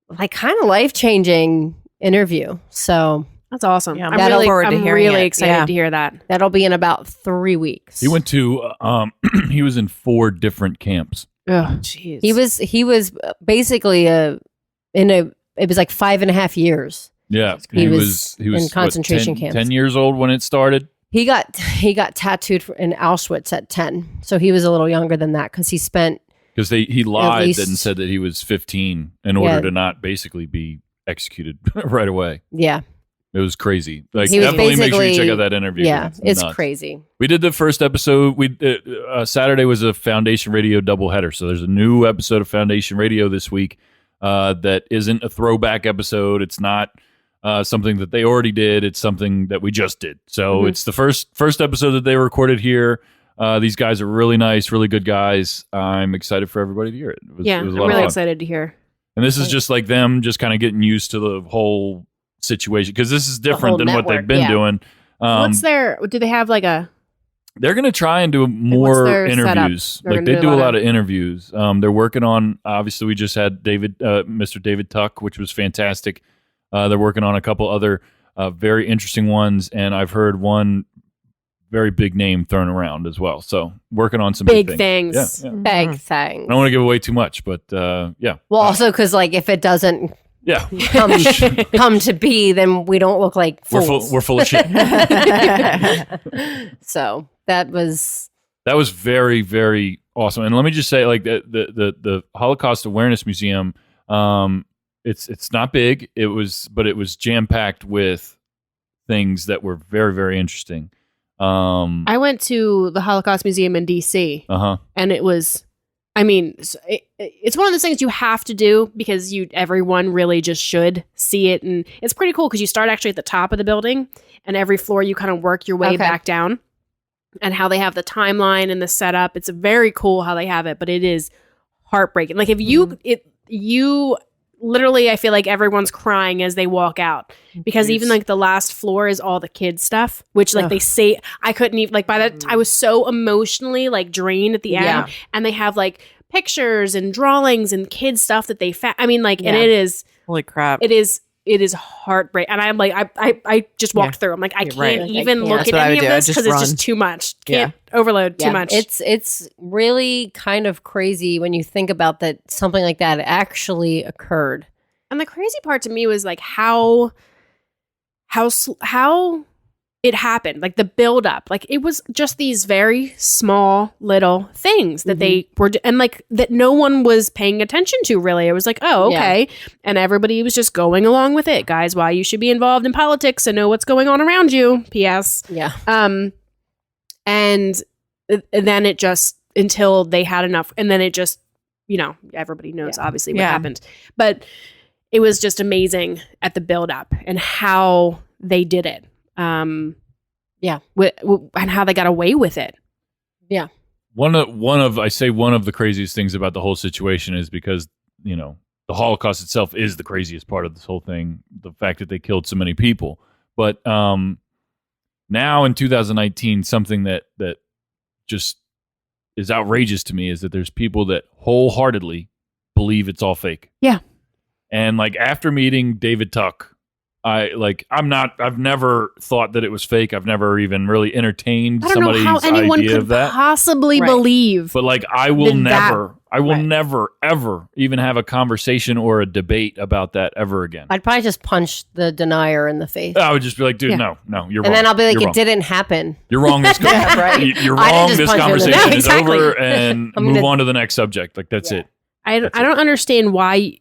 like kind of life-changing interview. So That's awesome. Yeah, I'm I look really, forward to I'm hearing really it. excited Yeah. to hear that. that'll be in about 3 weeks. He went to he was in 4 different camps. Oh, Jeez. He was basically it was like 5.5 years. Yeah, He was in concentration camps. 10 years old when it started. He got tattooed in Auschwitz at 10. So he was a little younger than that because he spent Because he lied least- and said that he was 15 in order Yeah. to not basically be executed right away. yeah. It was crazy. Like, He was definitely make sure you check basically- out that interview. Yeah, it's nuts. crazy. We did the first episode. Saturday was a Foundation Radio doubleheader. So there's a new episode of Foundation Radio this week that isn't a throwback episode. It's not something that they already did. It's something that we just did. So it's the first episode that they recorded here. These guys are really nice, really good guys. I'm excited for everybody to hear it. It was a I'm lot of really fun. excited to hear. And this is just like them just kind of getting used to the whole situation because this is different whole than what they've network, been yeah. doing. Do they have like a They're going to try and do more their setup? interviews. They're Like gonna they do a lot of interviews. They're working on. Obviously, we just had Mr. David Tuck, which was fantastic. They're working on a couple other very interesting ones, and I've heard one very big name thrown around as well. So working on some big things. things? Yeah, yeah. Big thing. I don't want to give away too much, but yeah, Well, also because like if it doesn't yeah, come to be, then we don't look like fools. we're full of shit. So that was That was very, very awesome. And let me just say, like the Holocaust Awareness Museum, it's not big. But it was jam packed with things that were very, very interesting. I went to the Holocaust Museum in DC, and it was, it's one of those things you have to do because everyone really just should see it, and it's pretty cool because you start actually at the top of the building, and every floor you kind of work your way Okay. back down, and how they have the timeline and the setup. It's very cool how they have it, but it is heartbreaking. Like if you literally, I feel like everyone's crying as they walk out because even like the last floor is all the kids stuff, which like they say I couldn't even like by that I was so emotionally like drained at the end, Yeah. and they have like pictures and drawings and kids stuff that they found. I mean, like, and Yeah. it is Holy crap. it is heartbreaking, and I'm like I just walked through. I'm like I You're can't right. Like, I even can't. look That's at what I any would of do. I'd this just because it's run. just too much. Can't overload too Yeah. much. It's really kind of crazy when you think about that something like that actually occurred. And the crazy part to me was like how it happened, like the build up. Like it was just these very small little things that they were, and like that no one was paying attention to really. It was like, oh, okay. And everybody was just going along with it. Guys, why you should be involved in politics and know what's going on around you. P.S. Yeah. And then it just, until they had enough, and then it just, everybody knows obviously what Yeah. happened. But it was just amazing at the build up and how they did it. And how they got away with it. Yeah. One of the craziest things about the whole situation is because the Holocaust itself is the craziest part of this whole thing, the fact that they killed so many people. But now in 2019, something that just is outrageous to me is that there's people that wholeheartedly believe it's all fake. Yeah. And like after meeting David Tuck, I've never thought that it was fake. I've never even really entertained I don't know somebody's how anyone idea could of that. possibly Right. believe. But like I will That- never ever even have a conversation or a debate about that ever again. I'd probably just punch the denier in the face. I would just be like, dude, Yeah. no, you're wrong. And then I'll be like, You're it wrong. didn't happen. You're wrong. This Yeah, right. You're I didn't wrong. just This punch you in the conversation face. is Exactly. over, and I'm move gonna- on to the next subject. Like that's Yeah. it. I don't understand why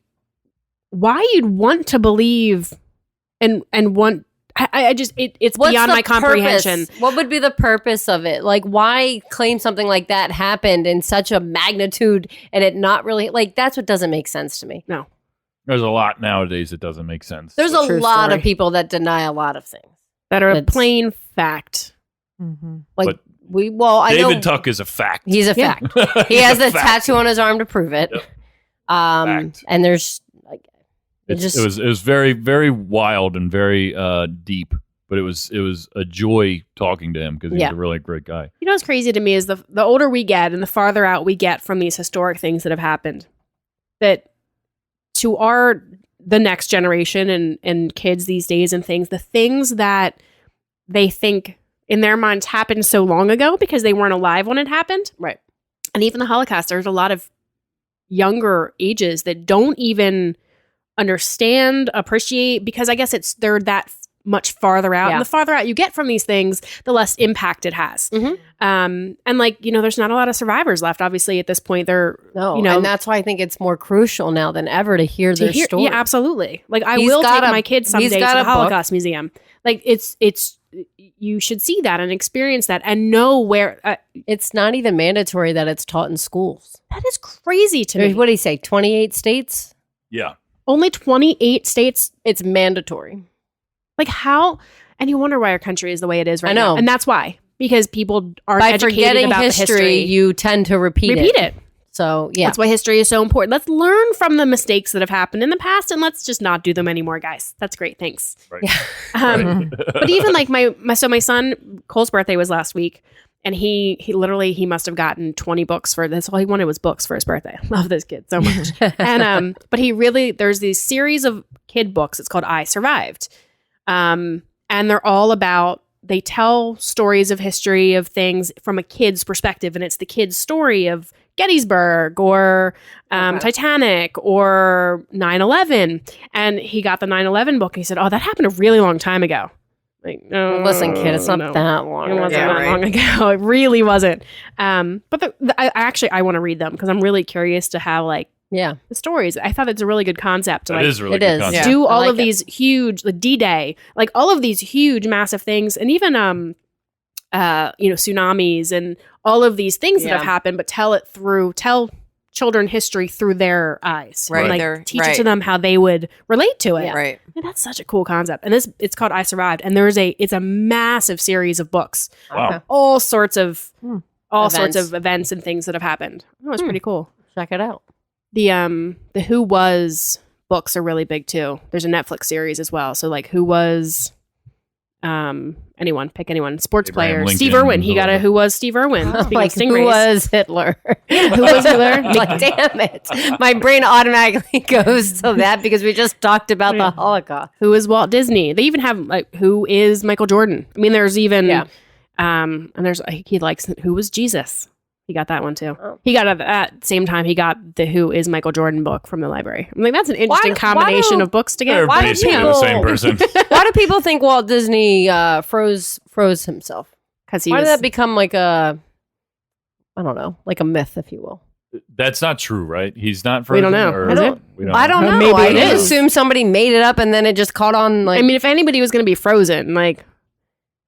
you'd want to believe and want. I just it's What's beyond the my comprehension. purpose? What would be the purpose of it? Like, why claim something like that happened in such a magnitude and it not really like that's what doesn't make sense to me. No, There's a lot nowadays that doesn't make sense. There's a True lot story. of people that deny a lot of things. that are a It's- plain fact. Mm-hmm. Like But I know David Tuck is a fact. he's a Yeah. fact. He He's has a the fact. tattoo on his arm to prove it. Yep. Fact. And there's like It was very, very wild and very deep. But it was a joy talking to him because he's Yeah. a really great guy. You know what's crazy to me is the older we get and the farther out we get from these historic things that have happened, that to the next generation and kids these days and things, the things that they think in their minds happened so long ago because they weren't alive when it happened. right. And even the Holocaust, there's a lot of younger ages that don't even understand, appreciate, because I guess they're that much farther out. Yeah. And the farther out you get from these things, the less impact it has. Mhm. And like, there's not a lot of survivors left. Obviously, at this point, they're, No, you know, and that's why I think it's more crucial now than ever to hear their story. yeah, absolutely. Like I He's will got take a- my kids he's someday to got the a book. Holocaust Museum. Like it's you should see that and experience that and know where It's not even mandatory that it's taught in schools. that is crazy to me. What do you say? 28 states? Yeah. Only 28 states. It's mandatory. Like how? And you wonder why our country is the way it is right I know. now. And that's why. Because people aren't By educated forgetting about history, the history. you tend to repeat it. So, yeah. That's why history is so important. Let's learn from the mistakes that have happened in the past and let's just not do them anymore, guys. That's great. Thanks. Right. Um, but even like my son Cole's birthday was last week, and he literally must have gotten 20 books for this. All he wanted was books for his birthday. I love this kid so much. And but there's these series of kid books. It's called I Survived. And they're all about, they tell stories of history of things from a kid's perspective, and it's the kid's story of Gettysburg or Titanic or 9/11. And he got the 9/11 book and he said, "Oh, that happened a really long time ago." Like, no, Listen, kid, it's not no. that long. It wasn't Yeah, that right. long ago. It really wasn't. But I want to read them because I'm really curious to have like Yeah. the stories. I thought it's a really good concept. To, That like, is a really It good is. concept. Yeah. do I all like of it. these huge, like D-Day, like all of these huge, massive things, and even tsunamis and all of these things that Yeah. have happened, but tell children history through their eyes, Right. And, like They're- teach it right. to them how they would relate to it. Yeah. Right. And that's such a cool concept. And it's called I Survived, and it's a massive series of books, Wow. Okay. all sorts of Events. events and things that have happened. It was pretty cool. Check it out. The Who Was books are really big too. There's a Netflix series as well. So like Who Was pick anyone. Sports Abraham player. Lincoln, Steve Irwin. He got a whoever. Who Was Steve Irwin. Speaking Like, of stingrays. who was Hitler? Who was Hitler? Like, damn it. My brain automatically goes to that because we just talked about the Holocaust. Who is Walt Disney? They even have like Who is Michael Jordan? I mean, there's even Yeah. and there's he likes Who was Jesus? He got that one too. Oh. He got it at the same time he got the Who is Michael Jordan book from the library. I'm like, that's an interesting why combination do- of books to They're get. Why do basically the people- same person. Why do people think Walt Disney froze himself? Because he Why was did that become like a myth, if you will? That's not true, right? He's not frozen. We don't know. or- Is it? We don't I don't know. Maybe I it just is. assume somebody made it up and then it just caught on. Like, I mean, if anybody was going to be frozen, like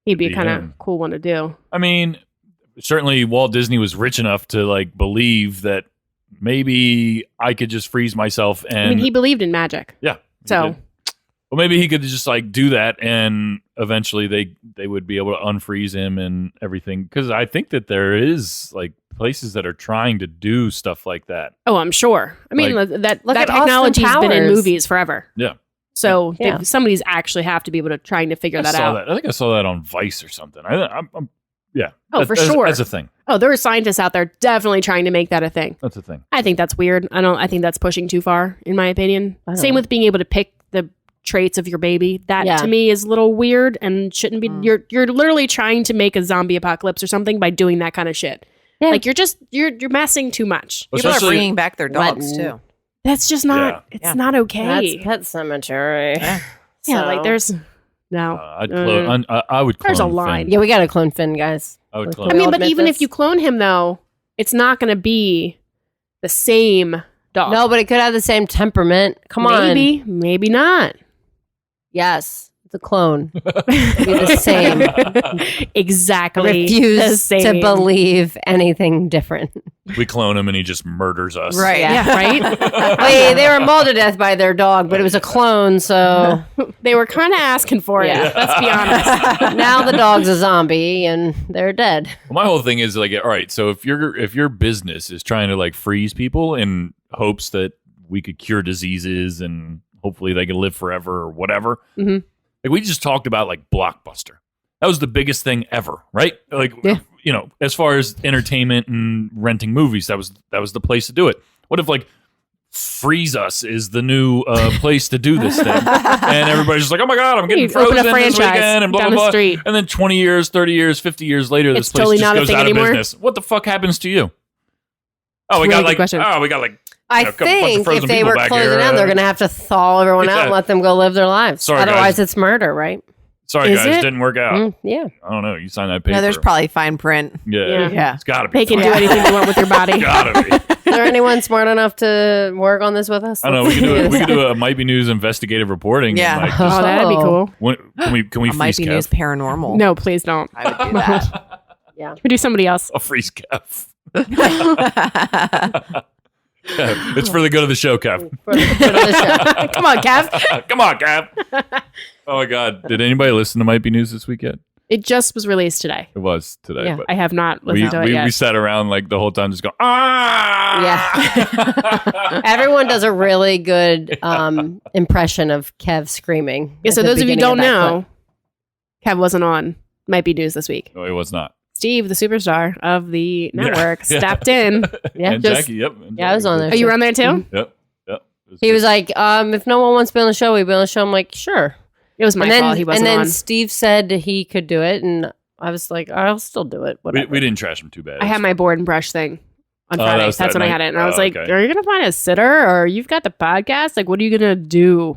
he'd be Be kind of him. cool one to do. I mean, certainly Walt Disney was rich enough to like believe that maybe I could just freeze myself and I mean, he believed in magic. yeah. he So- did. Well, maybe he could just like do that, and eventually they would be able to unfreeze him and everything. Because I think that there is like places that are trying to do stuff like that. Oh, I'm sure. I mean, Like- that Look at Austin technology's been in Powers. movies forever. Yeah. So Yeah. somebody's actually have to be able to trying to figure I that saw out. that. I think I saw that on Vice or something. I'm yeah. Oh, for sure. That's a thing. Oh, there are scientists out there definitely trying to make that a thing. That's a thing. I think that's weird. I think that's pushing too far, in my opinion. I don't Same know. with being able to pick the traits of your baby. That Yeah. to me is a little weird and shouldn't be. You're literally trying to make a zombie apocalypse or something by doing that kind of shit. Yeah. Like you're messing too much. People are Especially- bringing back their dogs Letting- too. That's just not. Yeah. It's Yeah. not okay. that's Pet Cemetery. Yeah. Yeah, like So- there's no. I'd clone. I would clone. There's a line. Finn. Yeah, we got to clone Finn, guys. I would I clone. I mean, I'll but admit even this. if you clone him, though, it's not going to be the same dog. No, but it could have the same temperament. Come on. maybe not. Yes, the clone. Be the same. Exactly. Refuse the to same. believe anything different. We clone him and he just murders us. Right. Yeah, right? Wait, they were mauled to death by their dog, but it was a clone, so They were kind of asking for it. Yeah. Let's be honest. now the dog's a zombie and they're dead. Well, my whole thing is like, all right, so if your business is trying to like freeze people in hopes that we could cure diseases and hopefully they can live forever or whatever, Mhm. like we just talked about like Blockbuster. That was the biggest thing ever, right? Like, Yeah. you know, as far as entertainment and renting movies, that was the place to do it. What if like Freeze Us is the new place to do this thing, and everybody's just like, oh my god, I'm getting You open a frozen this franchise weekend, and blah down blah the blah. street. And then 20 years, 30 years, 50 years later, this It's place totally just not a goes thing out anymore? of business. What the fuck happens to you? Oh, we Really got good like, question. I a bunch of think frozen if they people were back closing here, down, they're going to have to thaw everyone out and Yeah. let them go live their lives. Sorry, Otherwise, guys. it's murder, right? sorry Is guys, it? didn't work out. Yeah. I don't know. You signed that paper. No, there's probably fine print. yeah, Yeah. it's gotta be. They can fine. do anything they want with your body. Gotta be. Is there anyone smart enough to work on this with us? I don't know. We can do it. We can do a Might Be News investigative reporting. Yeah. And like, Oh, just, that'd be cool. can we Might freeze be Kev? news paranormal. No, please don't. I would do that. Yeah. We do somebody else. I'll freeze Kev. It's for the good of the show, Kev. For the show. Come on, Kev. Come on, Kev. Oh my God! Did anybody listen to Might Be News this weekend? It just was released today. It was today. Yeah. But I have not we, listened to it we, yet. we sat around like the whole time just going, ah! Everyone does a really good impression of Kev screaming. Yeah, at so the those of you who beginning don't that know, Kev wasn't on Might Be News this week. No, it was not. Steve, the superstar of the Yeah. network, Yeah. stepped in. clip. Yeah. And just- Jackie, yep. and Yeah, I was Jackie on there. Oh, you were on there too? Mhm. Yep. It He good. was like, if no one wants to be on the show, we be on the show. I'm like, sure. It was my and then, fault he wasn't and then on. Steve said he could do it, and I was like, I'll still do it. Whatever. we didn't trash him too bad. I had my board and brush thing on Oh, Friday. that was That's that when I night? had it. And I was Oh, like, okay. are you going to find a sitter or you've got the podcast? Like, what are you going to do?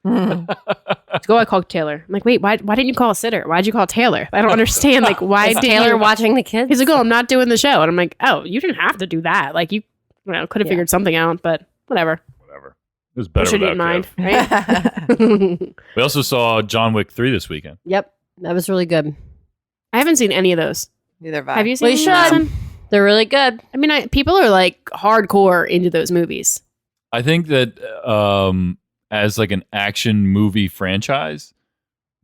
Let's go. I called Taylor. I'm like, wait, why didn't you call a sitter? Why'd you call Taylor? I don't understand. Like, why Is did Taylor you? watching the kids? He's like, oh, I'm not doing the show. And I'm like, oh, you didn't have to do that. Like, you could have Yeah. figured something out, but whatever. Whatever. It was I better should without didn't mind, Kev. right? We also saw John Wick 3 this weekend. Yep, that was really good. I haven't seen any of those. Neither have I. Have you seen Well, you this should. one? They're really good. I mean, people are like hardcore into those movies. I think that as like an action movie franchise,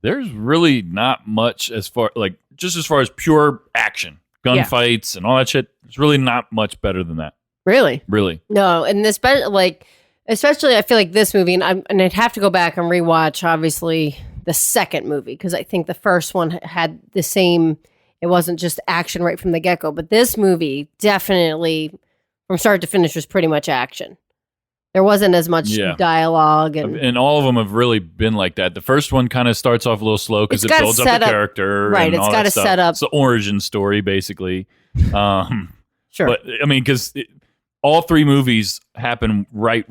there's really not much as far as pure action, Yeah. gunfights and all that shit. There's really not much better than that. Really? Really. No, and this especially I feel like this movie, and I'd have to go back and rewatch obviously the second movie because I think the first one had the same. It wasn't just action right from the get go, but this movie definitely from start to finish was pretty much action. There wasn't as much Yeah. dialogue and And all of them have really been like that. The first one kind of starts off a little slow because It's it gotta builds up the set up- character. right, and it's all gotta that stuff. set up- It's the origin story, basically. sure. But I mean, because all three movies happen right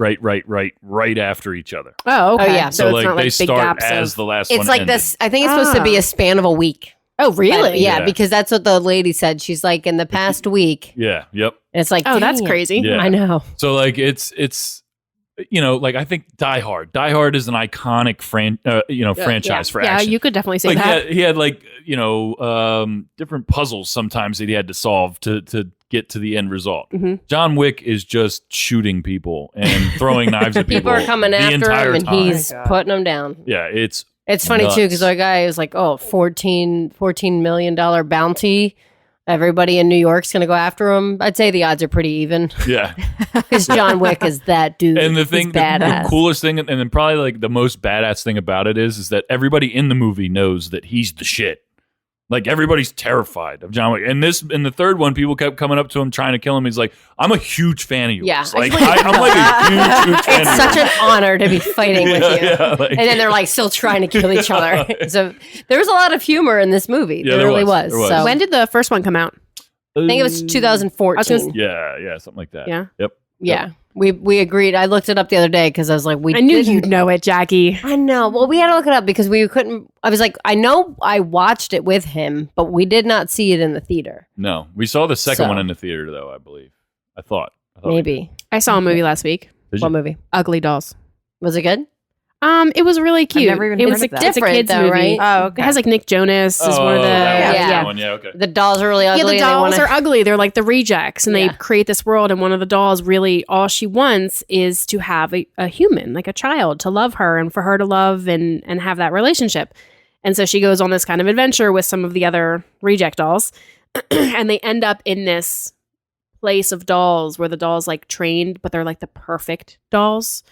after each other. Oh, okay. Oh, yeah. So, it's like not like they big start gaps as of. the last one it's like ended. this. I think it's supposed to be a span of a week. Oh, really? Yeah, Yeah. because that's what the lady said. She's like, in the past week, Yeah. Yep. and it's like, Oh, that's dang it. crazy. Yeah. I know. So like it's like I think Die Hard. Die Hard is an iconic franchise for Yeah, action. you could definitely say like that. he had like different puzzles sometimes that he had to solve to get to the end result. Mhm. John Wick is just shooting people and throwing knives at people. People are coming the after entire him, and time. he's putting them down. Yeah, it's It's funny too because nuts. our guy was like, "Oh, $14 million bounty. Everybody in New York's gonna go after him." I'd say the odds are pretty even yeah. because John Wick is that dude. And the He's thing, the badass. coolest thing, and then probably like the most badass thing about it is that everybody in the movie knows that he's the shit. Like everybody's terrified of John Wick. And in the third one, people kept coming up to him trying to kill him. He's like, "I'm a huge fan of yours. Yeah. Like I'm like a huge fan It's of such yours." an honor to be fighting with you. Yeah, like- And then they're like still trying to kill each other. So there was a lot of humor in this movie. Yeah, there really was. was. There was. So When did the first one come out? I think it was 2014. Yeah, something like that. Yeah. Yep. Yeah. We agreed. I looked it up the other day because I was like, I knew didn't- you'd know it, Jackie. I know. Well, we had to look it up because we couldn't. I was like, I know I watched it with him, but we did not see it in the theater. No, we saw the second So. one in the theater, though. I believe. I thought we Maybe. I saw a movie last week. did. What You? movie? Ugly Dolls. Was it good? It was really cute. never even it heard was of that. it's a Different kids though, movie. right? Oh, okay. It has like Nick Jonas is one of the that yeah. one. Yeah, okay. The dolls are really ugly. the and they dolls wanna- are ugly. They're like the rejects, and they Yeah. create this world. And one of the dolls, really, all she wants is to have a human, like a child, to love her and for her to love and have that relationship. And so she goes on this kind of adventure with some of the other reject dolls, and they end up in this place of dolls where the dolls like trained, but they're like the perfect dolls.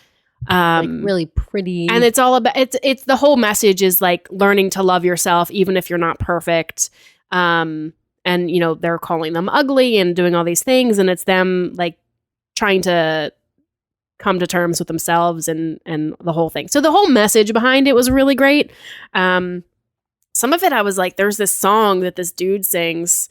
like really pretty. And it's all about it's the whole message is like learning to love yourself even if you're not perfect. And you know, they're calling them ugly and doing all these things, and it's them like trying to come to terms with themselves and the whole thing. So the whole message behind it was really great. Some of it I was like, there's this song that this dude sings,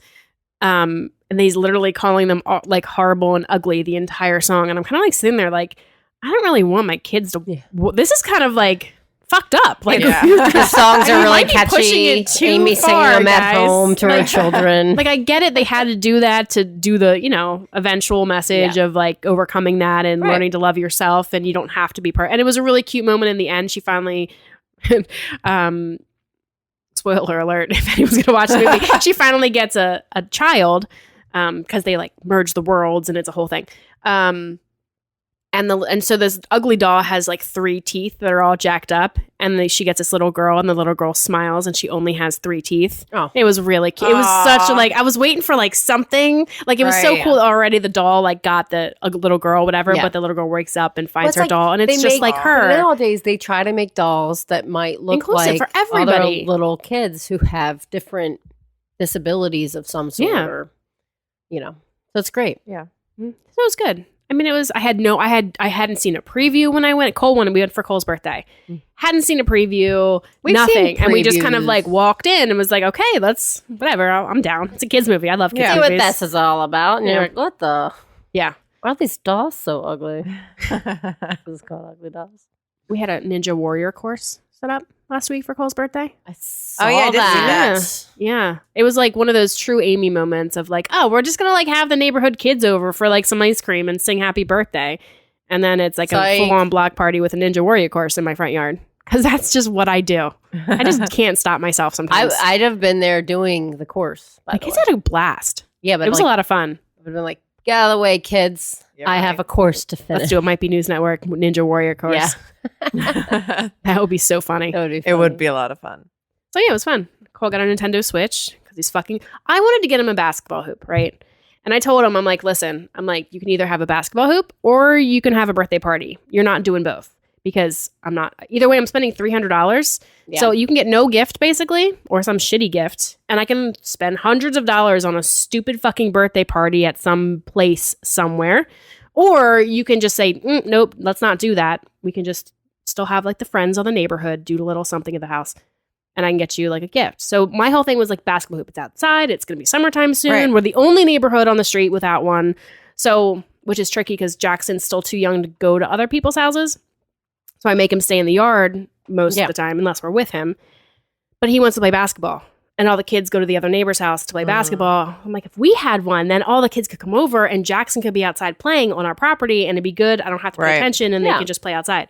and he's literally calling them like horrible and ugly the entire song, and I'm kind of like sitting there like, I don't really want my kids to. This is kind of like fucked up. Like the songs are You really might be pushing catchy. it too Amy singing far, them at guys. home to her Like- children. like I get it. They had to do that to do the, you know, eventual message of like overcoming that and Right. learning to love yourself, and you don't have to be And it was a really cute moment in the end. She finally, spoiler alert, if anyone's gonna watch the movie, she finally gets a child, because they like merge the worlds and it's a whole thing. And so this ugly doll has like 3 teeth that are all jacked up, and she gets this little girl, and the little girl smiles, and she only has 3 teeth. Oh. It was really cute. It was such a like, I was waiting for like something, like it was so Right. cool already. The doll like got the little girl, whatever, Yeah. but the little girl wakes up and finds it's her like doll, and it's they just make- like her. Nowadays, they try to make dolls that might look Inclusive like for everybody. other little kids who have different disabilities of some sort. Yeah. Or, you know, so it's great. So it was good. I mean, it was. I hadn't seen a preview when I went. Cole went. We went for Cole's birthday. Hadn't seen a preview. We've nothing, seen and we just kind of previews. like walked in and was like, okay, let's whatever. I'm down. It's a kids movie. I love kids Yeah. See what movies. this is all about. And Yeah. you're like, what the? Yeah, Why are these dolls so ugly? This is called ugly dolls. we had a Ninja Warrior course set up last week for Cole's birthday. I saw yeah, I did see that. that. Yeah, it was like one of those true Amy moments of like, oh, we're just gonna like have the neighborhood kids over for like some ice cream and sing happy birthday, and then it's like a Psych. full-on block party with a Ninja Warrior course in my front yard, because that's just what I do. I just can't stop myself sometimes. I'd have been there doing the course. By My the kids way. had a blast. Yeah, but It was like, a lot of fun. I've been like, get out of the way, kids. Yeah, I right. have a course to finish. Let's do it. Might be News Network Ninja Warrior course. Yeah. That would be so funny. That would be It would funny. be a lot of fun. So yeah, it was fun. Cole got a Nintendo Switch because he's fucking. I wanted to get him a basketball hoop, right? And I told him, I'm like, listen, I'm like, you can either have a basketball hoop or you can have a birthday party. You're not doing both because I'm not. Either way, I'm spending $300. Yeah. So you can get no gift basically, or some shitty gift, and I can spend hundreds of dollars on a stupid fucking birthday party at some place somewhere, or you can just say, nope, let's not do that. We can just still have like the friends on the neighborhood do a little something at the house, and I can get you like a gift. So my whole thing was like basketball hoop. It's outside. It's going to be summertime soon. Right. We're the only neighborhood on the street without one. So, which is tricky because Jackson's still too young to go to other people's houses. So I make him stay in the yard most Yeah. of the time, unless we're with him. But he wants to play basketball. And all the kids go to the other neighbor's house to play basketball. I'm like, if we had one, then all the kids could come over and Jackson could be outside playing on our property and it'd be good. I don't have to pay Right. attention and Yeah. they can just play outside.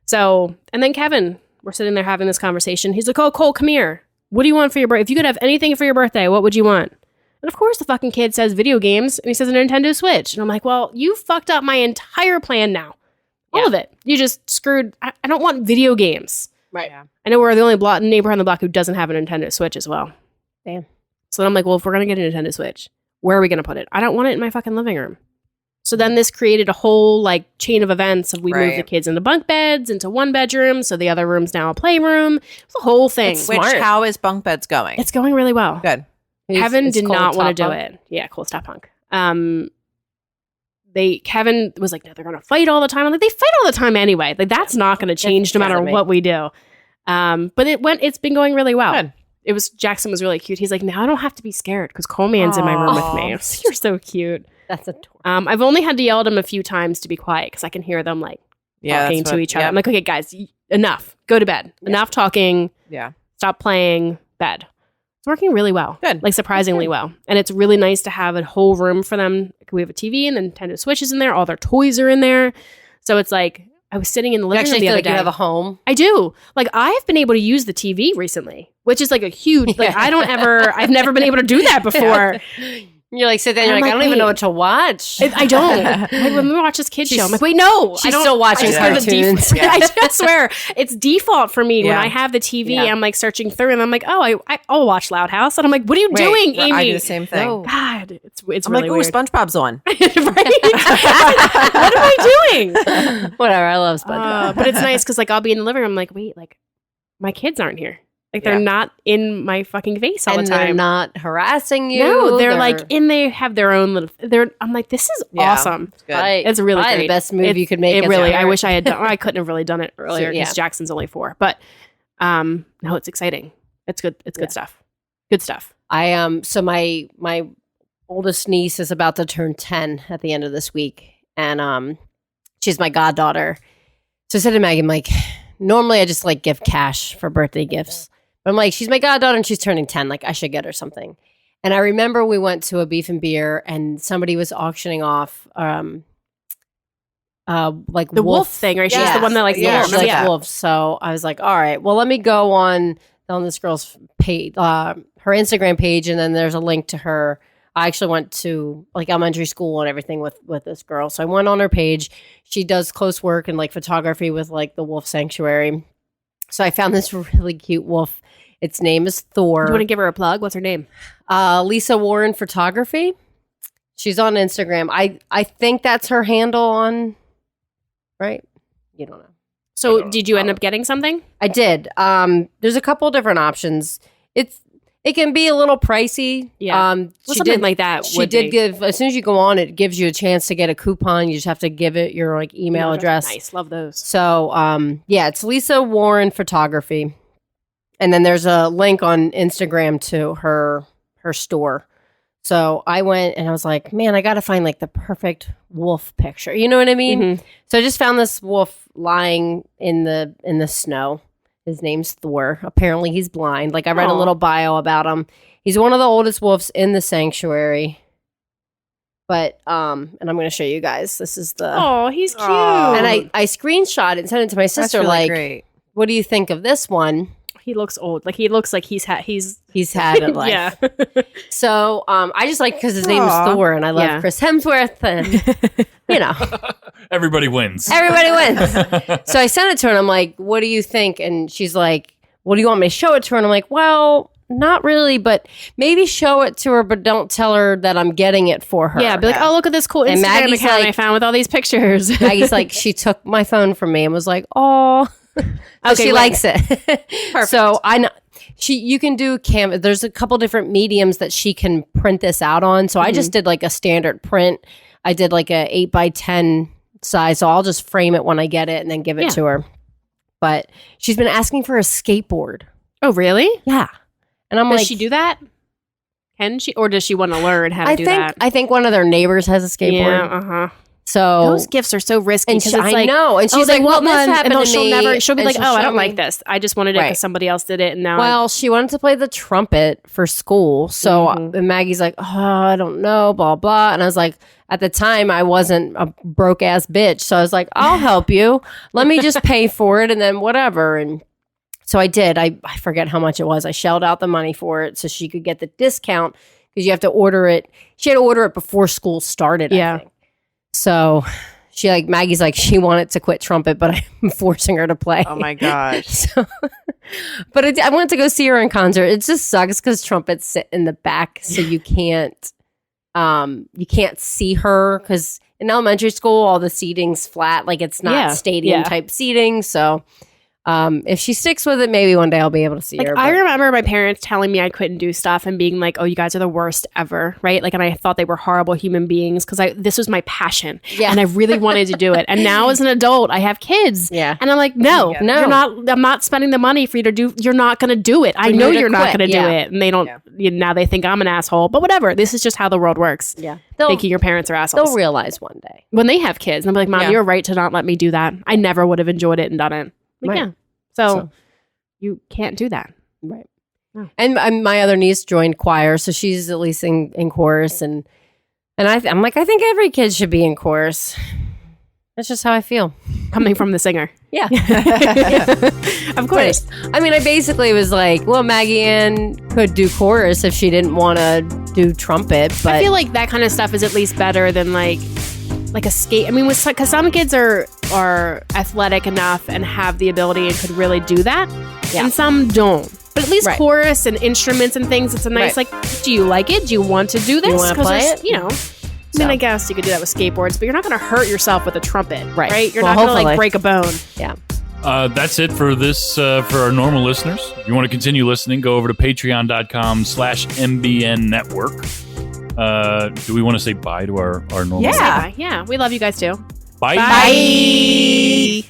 So, and then Kevin, we're sitting there having this conversation. He's like, oh, Cole, come here. What do you want for your birthday? If you could have anything for your birthday, what would you want? And of course, the fucking kid says video games and he says a Nintendo Switch. And I'm like, well, you fucked up my entire plan now. All Yeah. of it. You just screwed. I don't want video games. Right. Yeah. I know we're the only neighbor on the block who doesn't have a Nintendo Switch as well. Damn. So then I'm like, well, if we're going to get a Nintendo Switch, where are we going to put it? I don't want it in my fucking living room. So then this created a whole like chain of events of we moved Right. the kids into bunk beds, into one bedroom. So the other room's now a playroom. It's a whole thing. It's Which, Smart. how is bunk beds going? It's going really well. Good. Kevin Is did Cole not want to top do bunk? it. Yeah, cool. Stop punk. Kevin was like, no, they're gonna fight all the time. I'm like, they fight all the time anyway. Like that's not gonna change no matter scares me. what we do. But it's been going really well. Good. It was Jackson was really cute. He's like, now I don't have to be scared because Coleman's in my room with me. Aw. I was like, you're so cute. That's a tour. I've only had to yell at him a few times to be quiet because I can hear them like Yeah. talking that's to what- each other. yep. I'm like, okay, guys, enough. Go to bed. Enough talking. Yeah. Stop playing. Bed. It's working really well. Good. Like surprisingly well. And it's really nice to have a whole room for them. We have a TV and the Nintendo Switches in there. All their toys are in there. So it's like I was sitting in the You living room actually the feel other like day. you have a home. I do. Like I've been able to use the TV recently, which is like a huge. Like I've never been able to do that before. You're like, sit there and you're I'm like, I like, don't even know wait. what to watch. I don't. Like, let me watch this kid show. I'm like, wait, no. She's still watching I just go to cartoons. I just swear it's default for me when Yeah. I have the TV. Yeah. I'm like searching through, and I'm like, oh, I'll watch Loud House, and I'm like, what are you doing, Amy? I do the same thing. No. God, it's I'm really like, weird. SpongeBob's on. Right? What am I doing? Whatever. I love SpongeBob. But it's nice because like I'll be in the living room. I'm like, wait, like my kids aren't here. Like they're Yeah. not in my fucking face all and the time. they're not harassing you. No, they're like in. They have their own little. I'm like, this is Yeah. awesome. Good. Right. It's really Probably great. the best move It- you could make. It as a really. I parent. wish I had done. I couldn't have really done it earlier because yeah. Jackson's only 4. But no, it's exciting. It's good. It's good stuff. Good stuff. So my oldest niece is about to turn 10 at the end of this week, and she's my goddaughter. So I said to Maggie, I'm like, normally I just like give cash for birthday gifts, but I'm like, she's my goddaughter and she's turning 10. Like I should get her something. And I remember we went to a beef and beer, and somebody was auctioning off like The wolf thing, right? She's Yes. the one that likes Yeah, the wolves. she likes Yeah. wolves. So I was like, all right, well, let me go on this girl's page, her Instagram page, and then there's a link to her. I actually went to like elementary school and everything with this girl. So I went on her page. She does close work and like photography with like the wolf sanctuary. So I found this really cute wolf. Its name is Thor. Do you want to give her a plug? What's her name? Lisa Warren Photography. She's on Instagram. I think that's her handle on, right? You don't know. So did you end up getting something? I did. There's a couple different options. It can be a little pricey. Yeah. Well, She something did like that. She would did be. give, as soon as you go on, it gives you a chance to get a coupon. You just have to give it your like email address. Nice. Love those. So, yeah, it's Lisa Warren Photography. And then there's a link on Instagram to her store. So I went and I was like, man, I got to find like the perfect wolf picture. You know what I mean? Mhm. So I just found this wolf lying in the snow. His name's Thor. Apparently he's blind. Like I read a Aw. little bio about him. He's one of the oldest wolves in the sanctuary. But and I'm going to show you guys. This is the Oh, he's cute. Aw. and I screenshot it and sent it to my That's sister. really like, great. what do you think of this one? He looks old. Like he looks like he's He's had it. Like, yeah. So I just like because his name is Aw. Thor, and I love Yeah. Chris Hemsworth, and you know Everybody wins. everybody wins. So I sent it to her, and I'm like, "What do you think?" And she's like, "What do you want me to show it to her?" And I'm like, "Well, not really, but maybe show it to her, but don't tell her that I'm getting it for her." Yeah, be like, oh, look at this cool And Instagram Maggie's account like- I found with all these pictures. Maggie's like, she took my phone from me and was like, "Oh." So Okay, she wait. likes it. So I know you can do canvas. There's a couple different mediums that she can print this out on. So I just did like a standard print. I did like a 8x10 size. So I'll just frame it when I get it and then give it Yeah. to her. But she's been asking for a skateboard. Oh, really? Yeah. And I'm Does like, she do that? Can she, or does she want to learn how to do that? I think one of their neighbors has a skateboard. Yeah, uh-huh. So Those gifts are so risky and because she, it's I like, know. And she's oh, like, they well, want this one, happened and to she'll me. never. She'll be And like, she'll oh, I show don't me. like this. I just wanted it because Right. somebody else did it, and now. Well, she wanted to play the trumpet for school. So Mhm. and Maggie's like, oh, I don't know, blah, blah. And I was like, at the time, I wasn't a broke ass bitch. So I was like, I'll help you. Let me just pay for it and then whatever. And so I did. I forget how much it was. I shelled out the money for it so she could get the discount because you have to order it. She had to order it before school started. Yeah. I think. So Maggie's like, she wanted to quit trumpet, but I'm forcing her to play. Oh my gosh. So, but I went to go see her in concert. It just sucks because trumpets sit in the back, so you can't see her because in elementary school all the seating's flat, like it's not Yeah, stadium yeah. type seating. So if she sticks with it, maybe one day I'll be able to see Like her. I but- remember my parents telling me I couldn't do stuff and being like, "Oh, you guys are the worst ever," right? Like, and I thought they were horrible human beings because this was my passion, Yeah. and I really wanted to do it. And now, as an adult, I have kids, Yeah. and I'm like, "No, No. you're not. I'm not spending the money for you to do. You're not going to do it. I For know you to you're not quit, going to yeah. do it." And they don't. Yeah. Now they think I'm an asshole, but whatever. This is just how the world works. yeah, Thinking your parents are assholes they'll realize one day. when they have kids. I'm like, "Mom, Yeah. you're right to not let me do that. I never would have enjoyed it and done it." Like, Right. yeah. So So- you can't do that. Right. Oh. And my other niece joined choir, so she's at least in chorus, and I'm like, I think every kid should be in chorus. That's just how I feel. Coming from the singer. Yeah. Of course. But, I mean, I basically was like, well, Maggie Ann could do chorus if she didn't want to do trumpet. But I feel like that kind of stuff is at least better than like a skate. I mean, because some kids are athletic enough and have the ability and could really do that, and some don't. But at least chorus and instruments and things, it's a nice like. Do you like it? Do you want to do this? Do you want to play it? You know. I mean, I guess you could do that with skateboards, but you're not going to hurt yourself with a trumpet, right? You're not going to like break a bone. Yeah. That's it for this, for our normal listeners. If you want to continue listening, go over to patreon.com/MBN Network. Do we want to say bye to our normal? Yeah. We love you guys too. Bye. Bye.